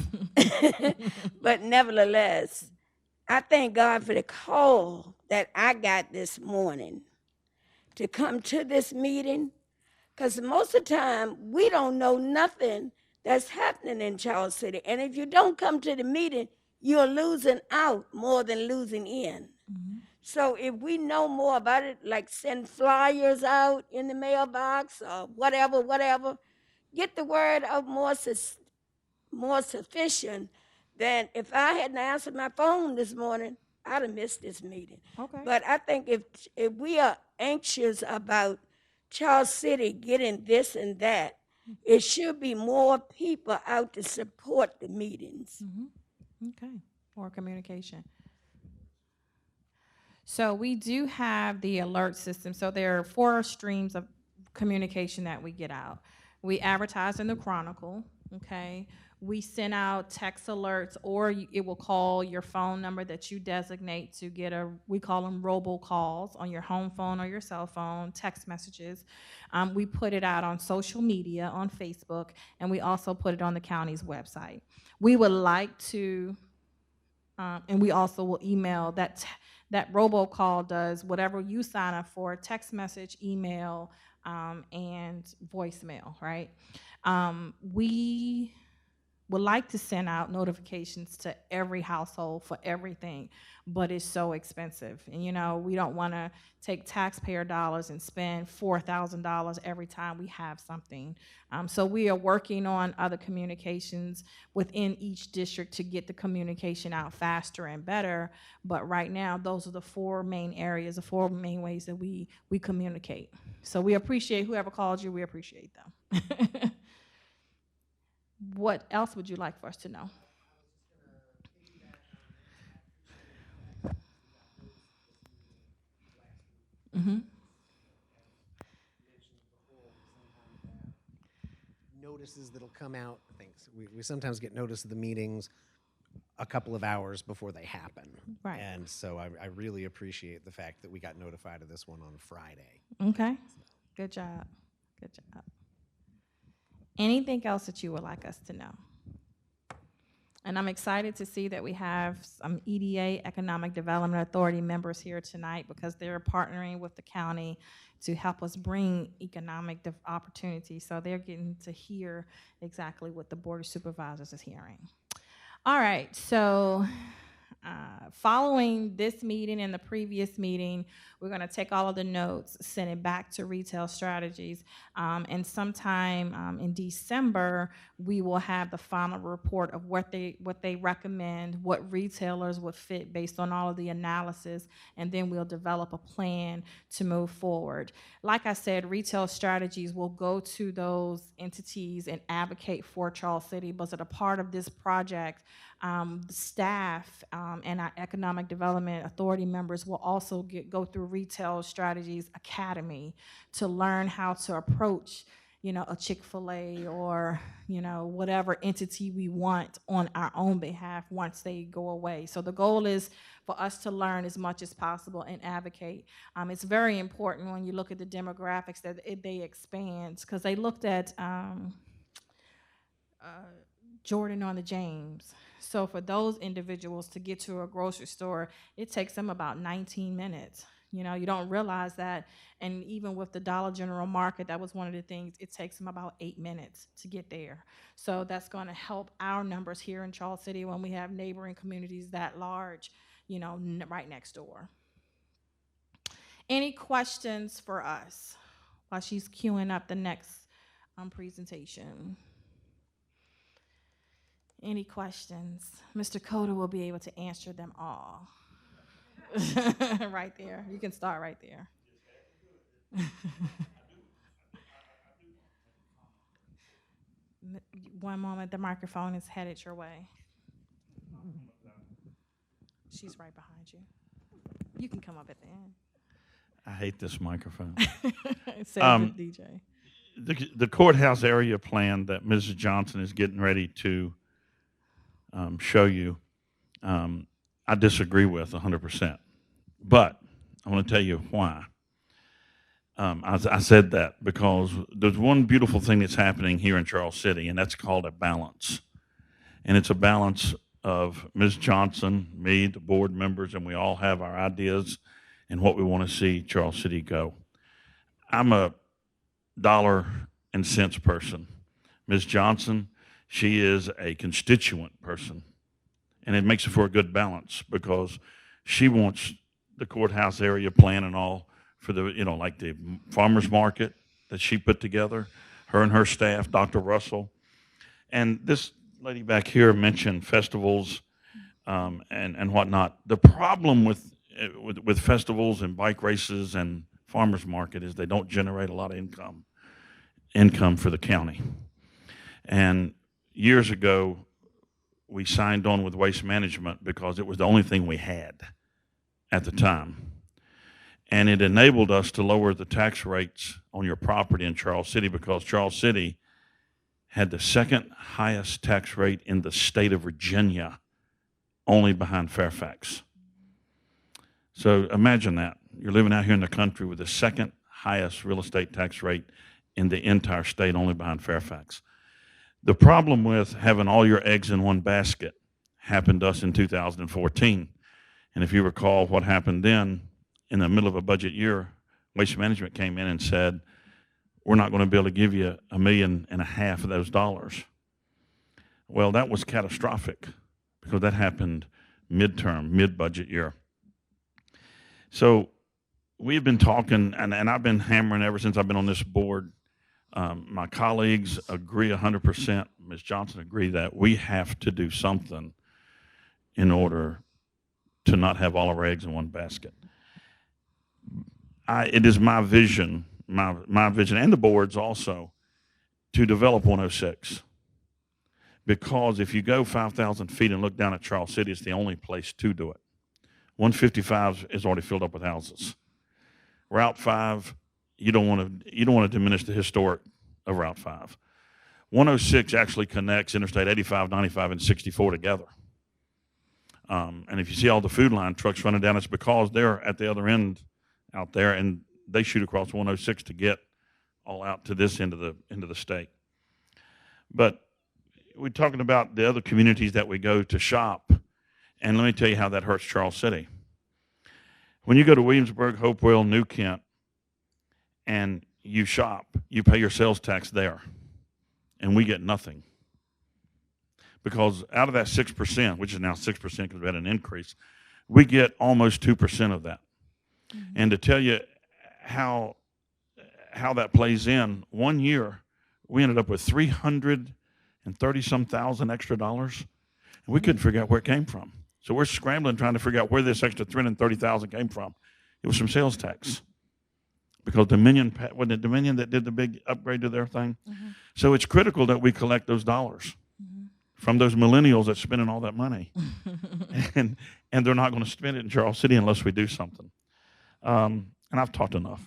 But nevertheless, I thank God for the call that I got this morning to come to this meeting, because most of the time we don't know nothing that's happening in Charles City. And if you don't come to the meeting, you're losing out more than losing in. So if we know more about it, like send flyers out in the mailbox or whatever, get the word out more sufficient than if I hadn't answered my phone this morning, I'd have missed this meeting. Okay. But I think if we are anxious about Charles City getting this and that, it should be more people out to support the meetings. Okay, more communication. So we do have the alert system. So there are 4 streams of communication that we get out. We advertise in the Chronicle, okay? We send out text alerts, or it will call your phone number that you designate to get we call them robocalls on your home phone or your cell phone, text messages. We put it out on social media, on Facebook, and we also put it on the county's website. We would like to, and we also will email that robocall does whatever you sign up for, text message, email, and voicemail, right? We would like to send out notifications to every household for everything, but it's so expensive. And we don't want to take taxpayer dollars and spend $4,000 every time we have something. So we are working on other communications within each district to get the communication out faster and better. But right now, those are the 4 main areas, the 4 main ways that we communicate. So we appreciate whoever called you, we appreciate them. What else would you like for us to know? Notices that'll come out, things. We sometimes get notice of the meetings a couple of hours before they happen. Right. And so I really appreciate the fact that we got notified of this one on Friday. Okay. Good job. Good job. Anything else that you would like us to know? And I'm excited to see that we have some EDA, Economic Development Authority members here tonight because they're partnering with the county to help us bring economic opportunities. So they're getting to hear exactly what the Board of Supervisors is hearing. All right, so following this meeting and the previous meeting, we're going to take all of the notes, send it back to Retail Strategies, and sometime in December, we will have the final report of what they recommend, what retailers would fit based on all of the analysis, and then we'll develop a plan to move forward. Like I said, Retail Strategies will go to those entities and advocate for Charles City, but as a part of this project, the staff and our Economic Development Authority members will also go through Retail Strategies Academy to learn how to approach, a Chick-fil-A or, whatever entity we want on our own behalf once they go away. So the goal is for us to learn as much as possible and advocate. It's very important when you look at the demographics that they expand, because they looked at Jordan on the James. So for those individuals to get to a grocery store, it takes them about 19 minutes. You don't realize that. And even with the Dollar General Market, that was one of the things, it takes them about 8 minutes to get there. So that's going to help our numbers here in Charles City when we have neighboring communities that large, right next door. Any questions for us while she's queuing up the next presentation? Any questions? Mr. Coda will be able to answer them all. Right there. You can start right there. One moment, the microphone is headed your way. She's right behind you. You can come up at the end. I hate this microphone. Save the DJ. The courthouse area plan that Mrs. Johnson is getting ready to show you, I disagree with 100%. But I want to tell you why. I said that because there's one beautiful thing that's happening here in Charles City, and that's called a balance. And it's a balance of Ms. Johnson, me, the board members, and we all have our ideas and what we want to see Charles City go. I'm a dollar and cents person. Ms. Johnson, she is a constituent person. And it makes it for a good balance because she wants the courthouse area plan and all for the, like the farmer's market that she put together, her and her staff, Dr. Russell. And this lady back here mentioned festivals and whatnot. The problem with festivals and bike races and farmer's market is they don't generate a lot of income for the county. And years ago, we signed on with Waste Management because it was the only thing we had at the time. And it enabled us to lower the tax rates on your property in Charles City because Charles City had the second highest tax rate in the state of Virginia, only behind Fairfax. So imagine that. You're living out here in the country with the second highest real estate tax rate in the entire state, only behind Fairfax. The problem with having all your eggs in one basket happened to us in 2014. And if you recall what happened then, in the middle of a budget year, Waste Management came in and said, we're not going to be able to give you $1.5 million of those dollars. Well, that was catastrophic because that happened mid-budget year. So we've been talking, and I've been hammering ever since I've been on this board. My colleagues agree 100%. Ms. Johnson agreed that we have to do something in order to not have all of our eggs in one basket. It is my vision, my vision, and the board's also, to develop 106. Because if you go 5,000 feet and look down at Charles City, it's the only place to do it. 155 is already filled up with houses. Route 5, you don't want to diminish the historic of Route 5. 106 actually connects Interstate 85, 95, and 64 together. And if you see all the food line trucks running down, it's because they're at the other end out there, and they shoot across 106 to get all out to this end of the state. But we're talking about the other communities that we go to shop, and let me tell you how that hurts Charles City. When you go to Williamsburg, Hopewell, New Kent, and you shop, you pay your sales tax there, and we get nothing. Because out of that 6%, which is now 6% because we had an increase, we get almost 2% of that. Mm-hmm. And to tell you how that plays in, one year we ended up with $330-some thousand extra dollars, and we couldn't figure out where it came from. So we're scrambling trying to figure out where this extra $330,000 came from. It was from sales tax. Because Dominion, wasn't it Dominion that did the big upgrade to their thing? Mm-hmm. So it's critical that we collect those dollars from those millennials that's spending all that money. and they're not going to spend it in Charles City unless we do something. And I've talked enough.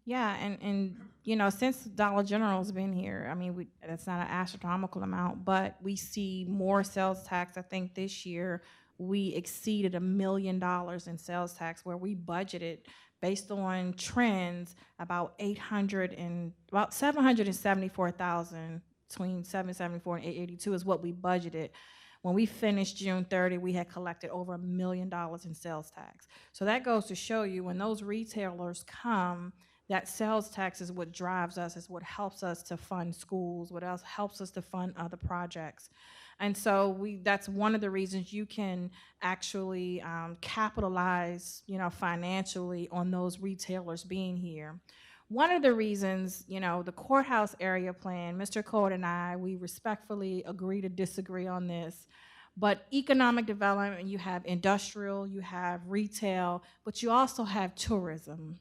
Yeah, and you know, since Dollar General's been here, I mean, that's not an astronomical amount, but we see more sales tax. I think this year we exceeded $1 million in sales tax, where we budgeted based on trends about 774,000, between 774 and 882 is what we budgeted. When we finished June 30, we had collected over $1 million in sales tax. So that goes to show you, when those retailers come, that sales tax is what drives us, is what helps us to fund schools, what else helps us to fund other projects. And so that's one of the reasons you can actually capitalize, you know, financially on those retailers being here. One of the reasons, you know, the courthouse area plan, Mr. Code and I, we respectfully agree to disagree on this. But economic development, you have industrial, you have retail, but you also have tourism.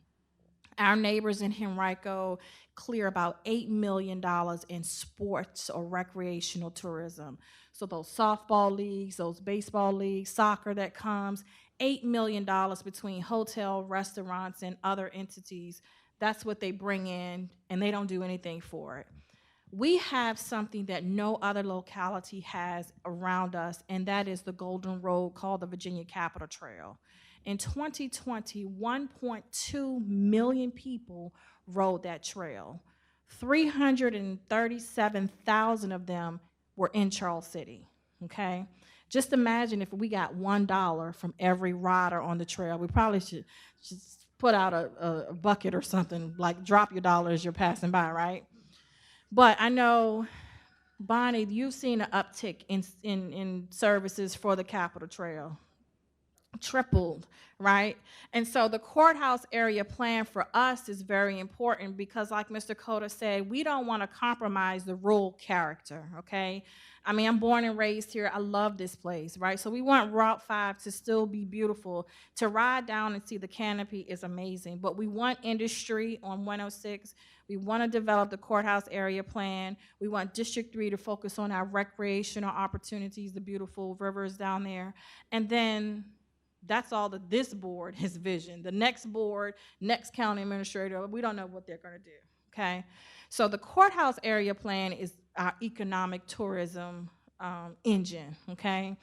Our neighbors in Henrico clear about $8 million in sports or recreational tourism. So those softball leagues, those baseball leagues, soccer that comes, $8 million between hotel, restaurants, and other entities. That's what they bring in, and they don't do anything for it. We have something that no other locality has around us, and that is the Golden Road, called the Virginia Capitol Trail. In 2020, 1.2 million people rode that trail. 337,000 of them were in Charles City, okay? Just imagine if we got $1 from every rider on the trail. We probably should just put out a bucket or something, like drop your dollar as you're passing by, right? But I know, Bonnie, you've seen an uptick in services for the Capitol Trail. Tripled, right? And so the courthouse area plan for us is very important because, like Mr. Cota said, we don't want to compromise the rural character, okay? I mean, I'm born and raised here. I love this place, right? So we want Route 5 to still be beautiful. To ride down and see the canopy is amazing, but we want industry on 106. We want to develop the courthouse area plan. We want District 3 to focus on our recreational opportunities, the beautiful rivers down there. And then that's all that this board has visioned. The next board, next county administrator, we don't know what they're going to do, okay? So the courthouse area plan is our economic tourism engine, okay?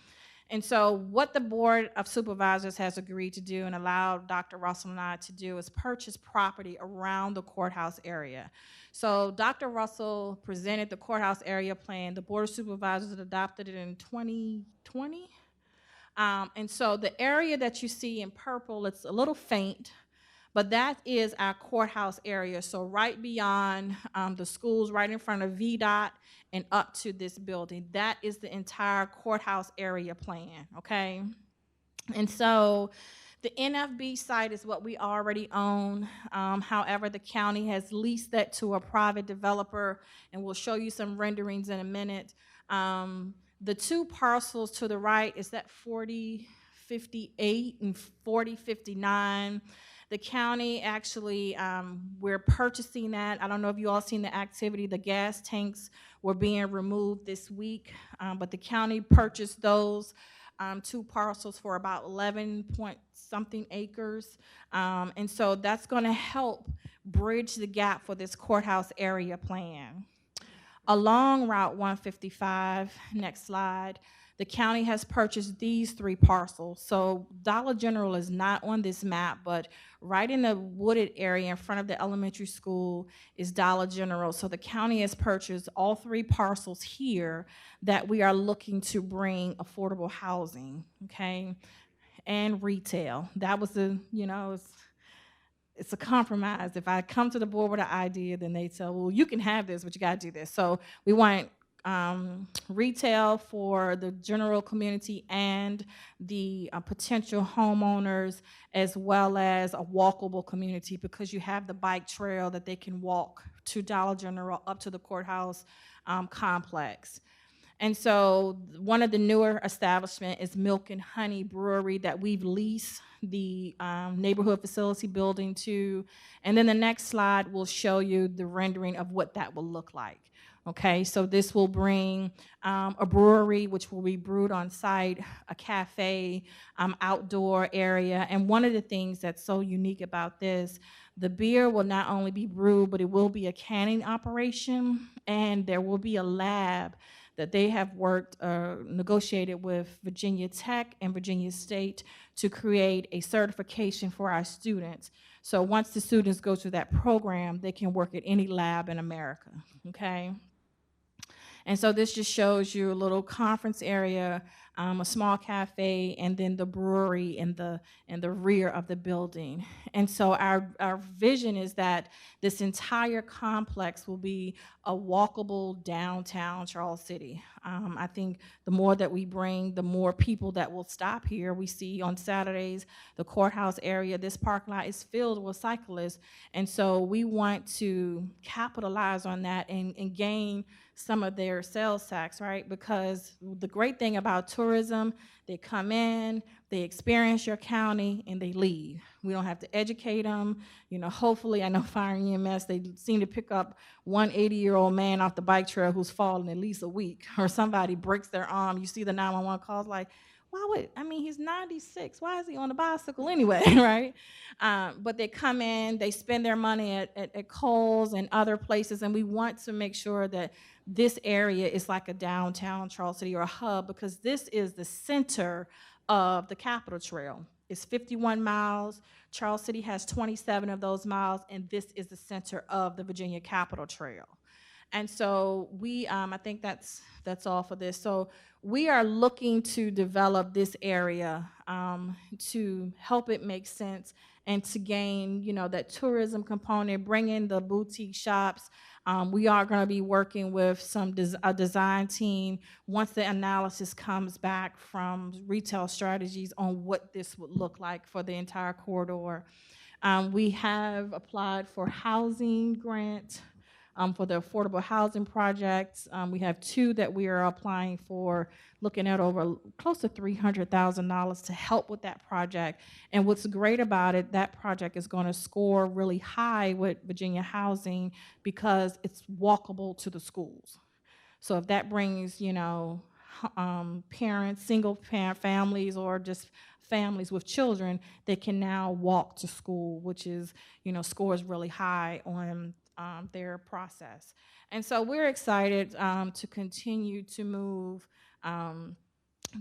And so what the Board of Supervisors has agreed to do and allowed Dr. Russell and I to do is purchase property around the courthouse area. So Dr. Russell presented the courthouse area plan. The Board of Supervisors adopted it in 2020. And so the area that you see in purple, it's a little faint, but that is our courthouse area. So right beyond the schools, right in front of VDOT and up to this building, that is the entire courthouse area plan, okay? And so the NFB site is what we already own. However, the county has leased that to a private developer, and we'll show you some renderings in a minute. The two parcels to the right is that 4058 and 4059. The county actually, we're purchasing that. I don't know if you all seen the activity. The gas tanks were being removed this week, but the county purchased those two parcels for about 11 point something acres. And so that's gonna help bridge the gap for this courthouse area plan. Along Route 155, next slide, the county has purchased these 3 parcels. So Dollar General is not on this map, but right in the wooded area in front of the elementary school is Dollar General. So the county has purchased all 3 parcels here that we are looking to bring affordable housing, okay, and retail. That was it's a compromise. If I come to the board with an idea, then they tell, well, you can have this, but you got to do this. So we want retail for the general community and the potential homeowners, as well as a walkable community, because you have the bike trail that they can walk to Dollar General up to the courthouse complex. And so one of the newer establishment is Milk and Honey Brewery that we've leased the neighborhood facility building to. And then the next slide will show you the rendering of what that will look like. Okay, so this will bring a brewery, which will be brewed on site, a cafe, outdoor area. And one of the things that's so unique about this, the beer will not only be brewed, but it will be a canning operation, and there will be a lab that they have negotiated with Virginia Tech and Virginia State to create a certification for our students. So once the students go through that program, they can work at any lab in America, okay? And so this just shows you a little conference area, a small cafe, and then the brewery in the rear of the building. And so our vision is that this entire complex will be a walkable downtown Charles City. I think the more that we bring, the more people that will stop here. We see on Saturdays, the courthouse area, this parking lot is filled with cyclists. And so we want to capitalize on that and gain some of their sales tax, right? Because the great thing about tourism, they come in, they experience your county, and they leave. We don't have to educate them. You know, hopefully, I know Fire and EMS, they seem to pick up one 80-year-old man off the bike trail who's fallen at least a week, or somebody breaks their arm. You see the 911 calls like, he's 96. Why is he on a bicycle anyway, right? But they come in, they spend their money at Kohl's and other places, and we want to make sure that this area is like a downtown Charles City or a hub, because this is the center of the Capitol Trail. It's 51 miles. Charles City has 27 of those miles, and this is the center of the Virginia Capitol Trail. And so I think that's all for this. So we are looking to develop this area to help it make sense and to gain, that tourism component, bring in the boutique shops. We are going to be working with a design team once the analysis comes back from retail strategies on what this would look like for the entire corridor. We have applied for housing grant for the affordable housing projects. We have 2 that we are applying for, looking at over close to $300,000 to help with that project. And what's great about it, that project is going to score really high with Virginia Housing because it's walkable to the schools. So if that brings, parents, single parent families, or just families with children, they can now walk to school, which is, scores really high on their process. And so we're excited to continue to move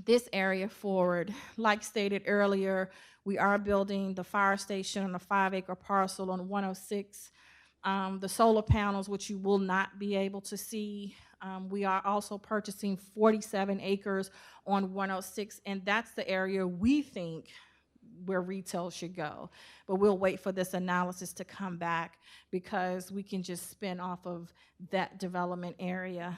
this area forward. Like stated earlier, we are building the fire station on a 5-acre parcel on 106. The solar panels, which you will not be able to see. We are also purchasing 47 acres on 106, and that's the area we think where retail should go. But we'll wait for this analysis to come back because we can just spin off of that development area,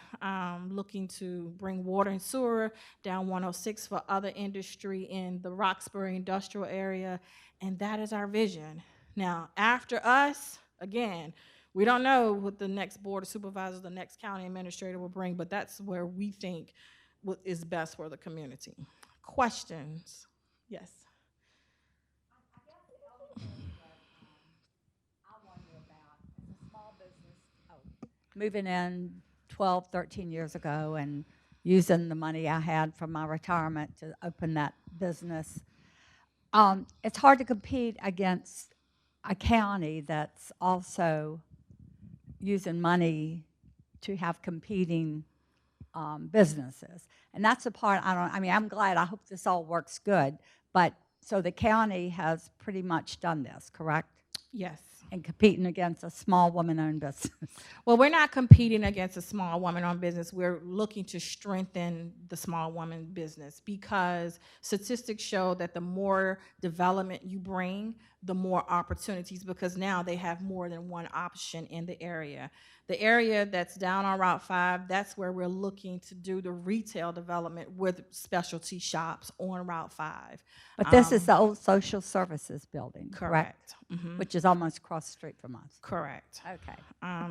looking to bring water and sewer down 106 for other industry in the Roxbury industrial area, and that is our vision. Now, after us, again, we don't know what the next board of supervisors, the next county administrator will bring, but that's where we think is best for the community. Questions? Yes. Moving in 12, 13 years ago and using the money I had from my retirement to open that business. It's hard to compete against a county that's also using money to have competing businesses. And that's the part I'm glad, I hope this all works good. But so the county has pretty much done this, correct? Yes. And competing against a small woman-owned business. Well, we're not competing against a small woman-owned business. We're looking to strengthen the small woman business because statistics show that the more development you bring, the more opportunities, because now they have more than one option in the area. The area that's down on Route 5, that's where we're looking to do the retail development with specialty shops on Route 5. But this is the old social services building, correct? Correct. Which is almost across the street from us. Correct. Okay.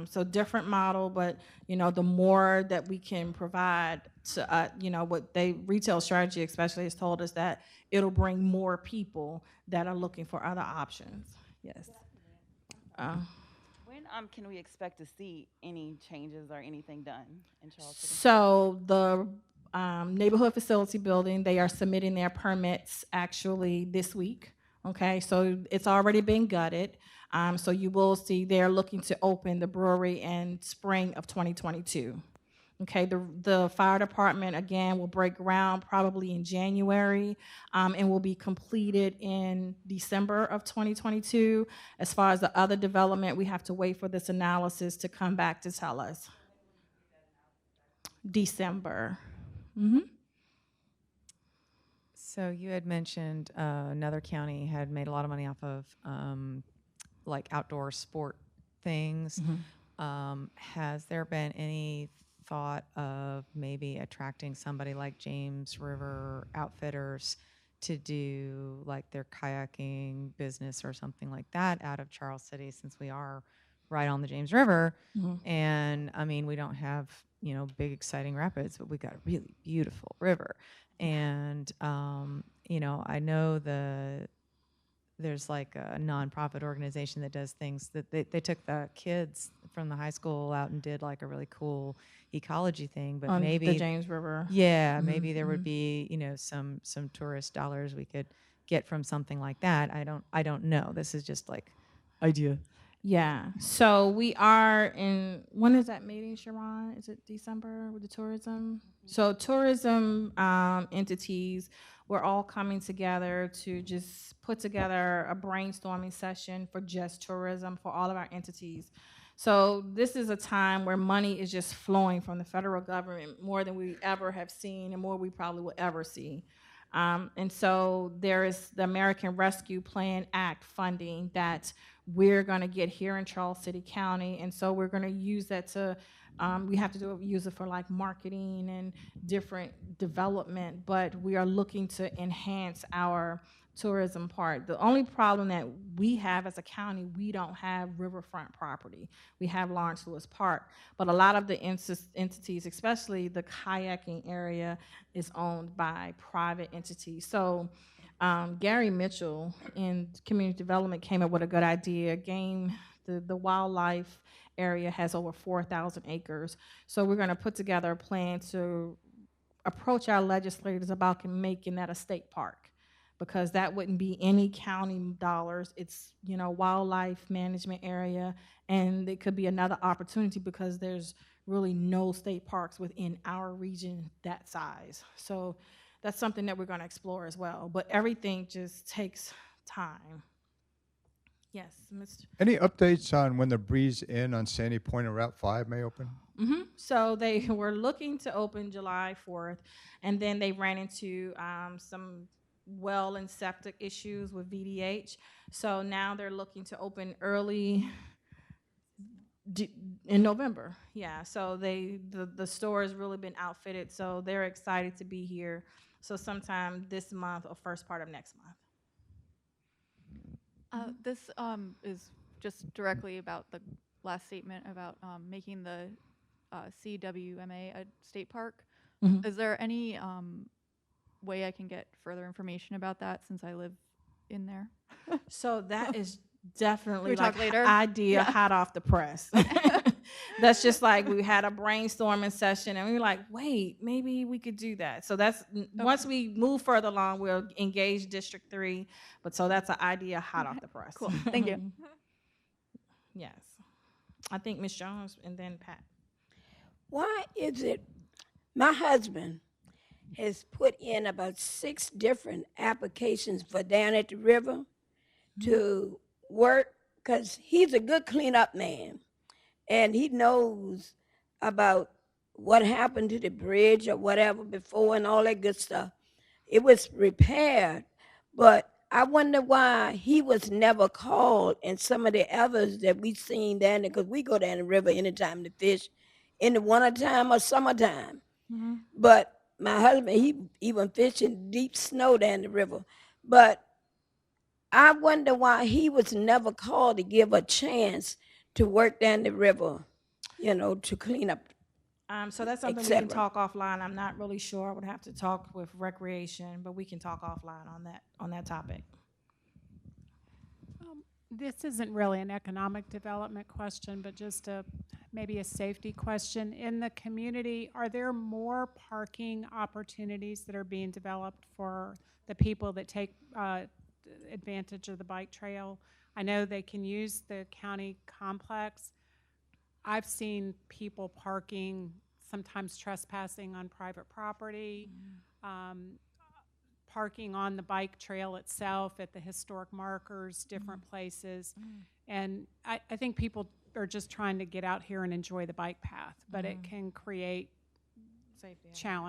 So different model, but the more that we can provide to, what retail strategy especially has told us that it'll bring more people that are looking for other options. Yes. When can we expect to see any changes or anything done in Charles City? So the neighborhood facility building, they are submitting their permits actually this week. Okay, so it's already been gutted. So you will see they're looking to open the brewery in spring of 2022. Okay, the fire department, again, will break ground probably in January and will be completed in December of 2022. As far as the other development, we have to wait for this analysis to come back to tell us. December. Mm-hmm. So you had mentioned another county had made a lot of money off of like outdoor sport things. Mm-hmm. Has there been any thought of maybe attracting somebody like James River Outfitters to do like their kayaking business or something like that out of Charles City, since we are right on the James River? Mm-hmm. And I mean, we don't have big exciting rapids, but we got a really beautiful river. And I know there's like a nonprofit organization that does things that they took the kids from the high school out and did like a really cool ecology thing. But On maybe the James River. yeah, Mm-hmm. maybe there would be some tourist dollars we could get from something like that. I don't know. This is just like idea. Yeah. So we are in, when is that meeting, Sharon? Is it December with the tourism? So tourism entities, we're all coming together to just put together a brainstorming session for just tourism for all of our entities. So this is a time where money is just flowing from the federal government more than we ever have seen and more we probably will ever see. And so there is the American Rescue Plan Act funding that we're going to get here in Charles City County. And so we're going to use that to, we have to use it for like marketing and different development, but we are looking to enhance our tourism part. The only problem that we have as a county, we don't have riverfront property. We have Lawrence Lewis Park, but a lot of the entities, especially the kayaking area, is owned by private entities. So Gary Mitchell in community development came up with a good idea. The wildlife area has over 4,000 acres. So we're going to put together a plan to approach our legislators about making that a state park, because that wouldn't be any county dollars. It's, wildlife management area, and it could be another opportunity because there's really no state parks within our region that size. So that's something that we're going to explore as well. But everything just takes time. Yes, Mr. Any updates on when the Breeze Inn on Sandy Point and Route 5 may open? Mm-hmm. So they were looking to open July 4th, and then they ran into some well and septic issues with VDH. So now they're looking to open early in November. Yeah, so the store has really been outfitted, so they're excited to be here. So sometime this month or first part of next month. This is just directly about the last statement about making the CWMA a state park. Mm-hmm. Is there any way I can get further information about that, since I live in there? So that is definitely we like talk later? idea hot off the press. That's just like we had a brainstorming session and we were like, wait, maybe we could do that. So that's once we move further along, we'll engage District 3. But so that's an idea hot off the press. Cool. Thank you. Yes. I think Ms. Jones and then Pat. Why is it My husband has put in about 6 different applications for down at the river to work because he's a good cleanup man and he knows about what happened to the bridge or whatever before and all that good stuff. It was repaired, but I wonder why he was never called and some of the others that we seen down there, because we go down the river anytime to fish in the wintertime or summertime. But my husband, he even fish in deep snow down the river. But I wonder why he was never called to give a chance to work down the river, to clean up, So that's something we can talk offline. I'm not really sure. I would have to talk with recreation, but we can talk offline on that topic. This isn't really an economic development question, but just maybe a safety question. In the community, are there more parking opportunities that are being developed for the people that take advantage of the bike trail? I know they can use the county complex. I've seen people parking, sometimes trespassing on private property, parking on the bike trail itself at the historic markers, different places. And I think people are just trying to get out here and enjoy the bike path, but it can create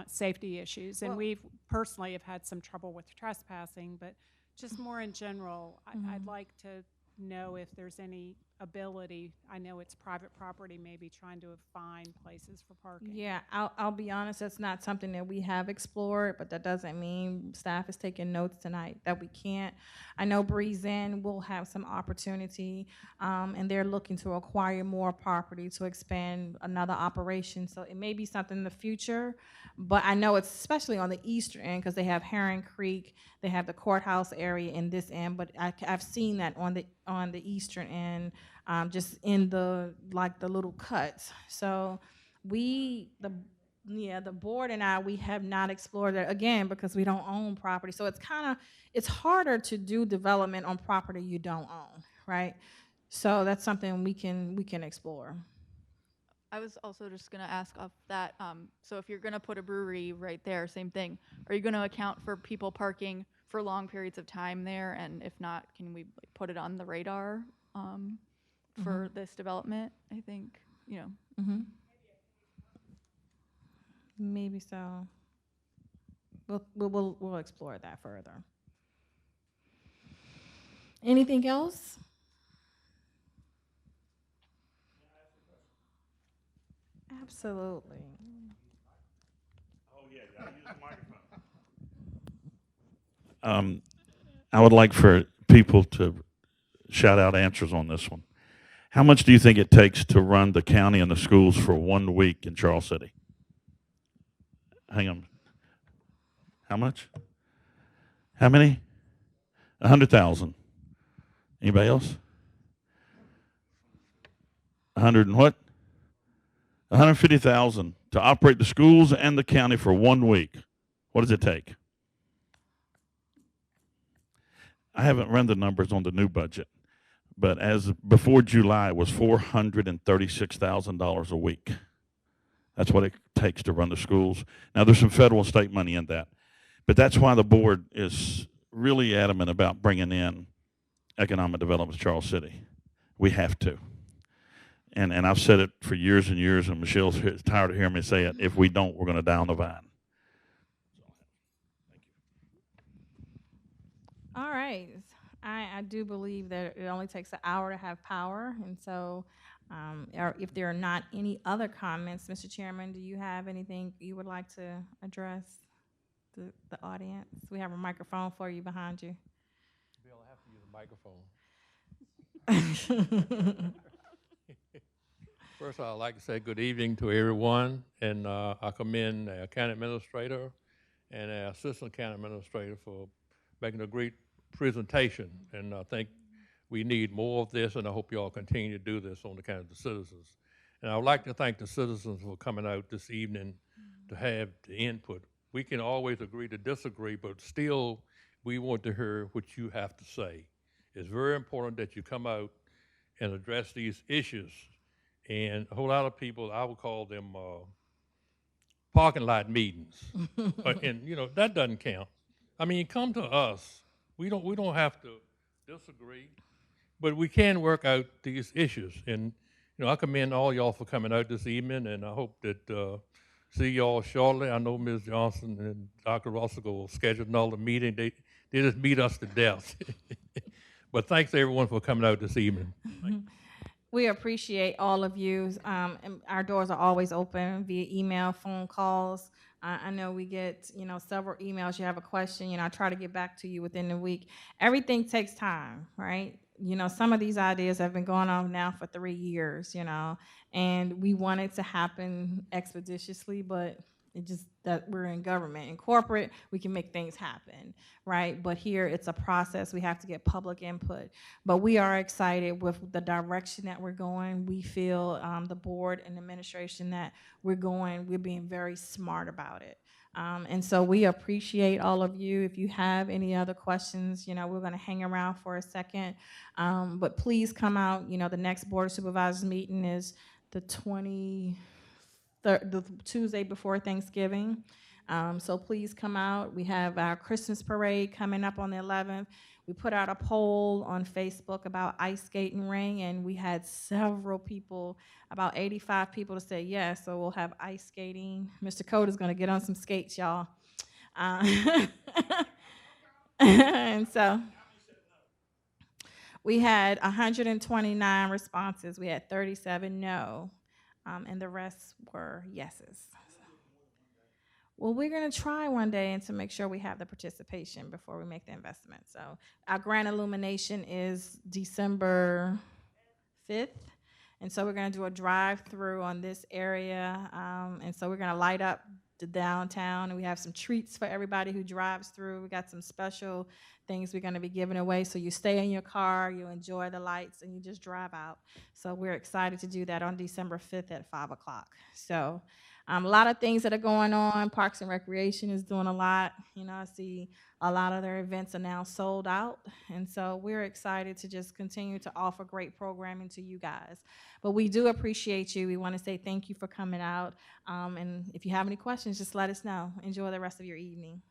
safety issues. And we've personally have had some trouble with trespassing, but just more in general, I'd like to know if there's any ability. I know it's private property, maybe trying to find places for parking. Yeah, I'll be honest, that's not something that we have explored, but that doesn't mean staff is taking notes tonight that we can't. I know Breeze Inn will have some opportunity, and they're looking to acquire more property to expand another operation. So it may be something in the future, but I know it's especially on the eastern end because they have Heron Creek, they have the Courthouse area in this end, but I've seen that on the eastern end, just in the little cuts. So the board and we have not explored that again because we don't own property. So it's harder to do development on property you don't own, right? So that's something we can explore. I was also just going to ask off that, so if you're going to put a brewery right there, same thing, are you going to account for people parking for long periods of time there? And if not, can we put it on the radar for this development? I think, Maybe so. We'll explore that further. Anything else? Absolutely. Oh, yeah, gotta use the microphone. I would like for people to shout out answers on this one. How much do you think it takes to run the county and the schools for 1 week in Charles City? Hang on. How much? How many? 100,000. Anybody else? 100 and what? 150,000 to operate the schools and the county for 1 week. What does it take? I haven't run the numbers on the new budget, but as before July, it was $436,000 a week. That's what it takes to run the schools. Now, there's some federal and state money in that, but that's why the board is really adamant about bringing in economic development in Charles City. We have to. And I've said it for years and years, and Michelle's tired of hearing me say it. If we don't, we're going to die on the vine. All right. I do believe that it only takes an hour to have power, and so if there are not any other comments, Mr. Chairman, do you have anything you would like to address the audience? We have a microphone for you behind you. Bill, I have to use a microphone. First, I'd like to say good evening to everyone, and I commend the county administrator and our assistant county administrator for making a great presentation, and I think we need more of this, and I hope you all continue to do this on the account of the citizens. And I would like to thank the citizens for coming out this evening to have the input. We can always agree to disagree, but still we want to hear what you have to say. It's very important that you come out and address these issues. And a whole lot of people, I would call them parking lot meetings. And that doesn't count. I mean, come to us. We don't have to disagree, but we can work out these issues. And I commend all y'all for coming out this evening, and I hope that see y'all shortly. I know Ms. Johnson and Dr. Russell will schedule another meeting. They just meet us to death. But thanks everyone for coming out this evening. We appreciate all of you. And our doors are always open via email, phone calls. I know we get, several emails. You have a question, I try to get back to you within the week. Everything takes time, right? Some of these ideas have been going on now for 3 years, and we want it to happen expeditiously, but it just that we're in government. In corporate, we can make things happen, right? But here it's a process. We have to get public input. But we are excited with the direction that we're going. We feel the board and administration that we're being very smart about it. And so we appreciate all of you. If you have any other questions, we're going to hang around for a second. But please come out. The next Board of Supervisors meeting is the the Tuesday before Thanksgiving. So please come out. We have our Christmas parade coming up on the 11th. We put out a poll on Facebook about ice skating ring, and we had several people, about 85 people, to say yes. So we'll have ice skating. Mr. Code is going to get on some skates, y'all. And so we had 129 responses. We had 37 no, and the rest were yeses. Well, we're going to try one day and to make sure we have the participation before we make the investment. So our grand illumination is December 5th. And so we're going to do a drive-through on this area. And so we're going to light up the downtown, and we have some treats for everybody who drives through. We got some special things we're going to be giving away. So you stay in your car, you enjoy the lights, and you just drive out. So we're excited to do that on December 5th at 5 o'clock. So a lot of things that are going on. Parks and Recreation is doing a lot. I see a lot of their events are now sold out. And so we're excited to just continue to offer great programming to you guys. But we do appreciate you. We want to say thank you for coming out. And if you have any questions, just let us know. Enjoy the rest of your evening.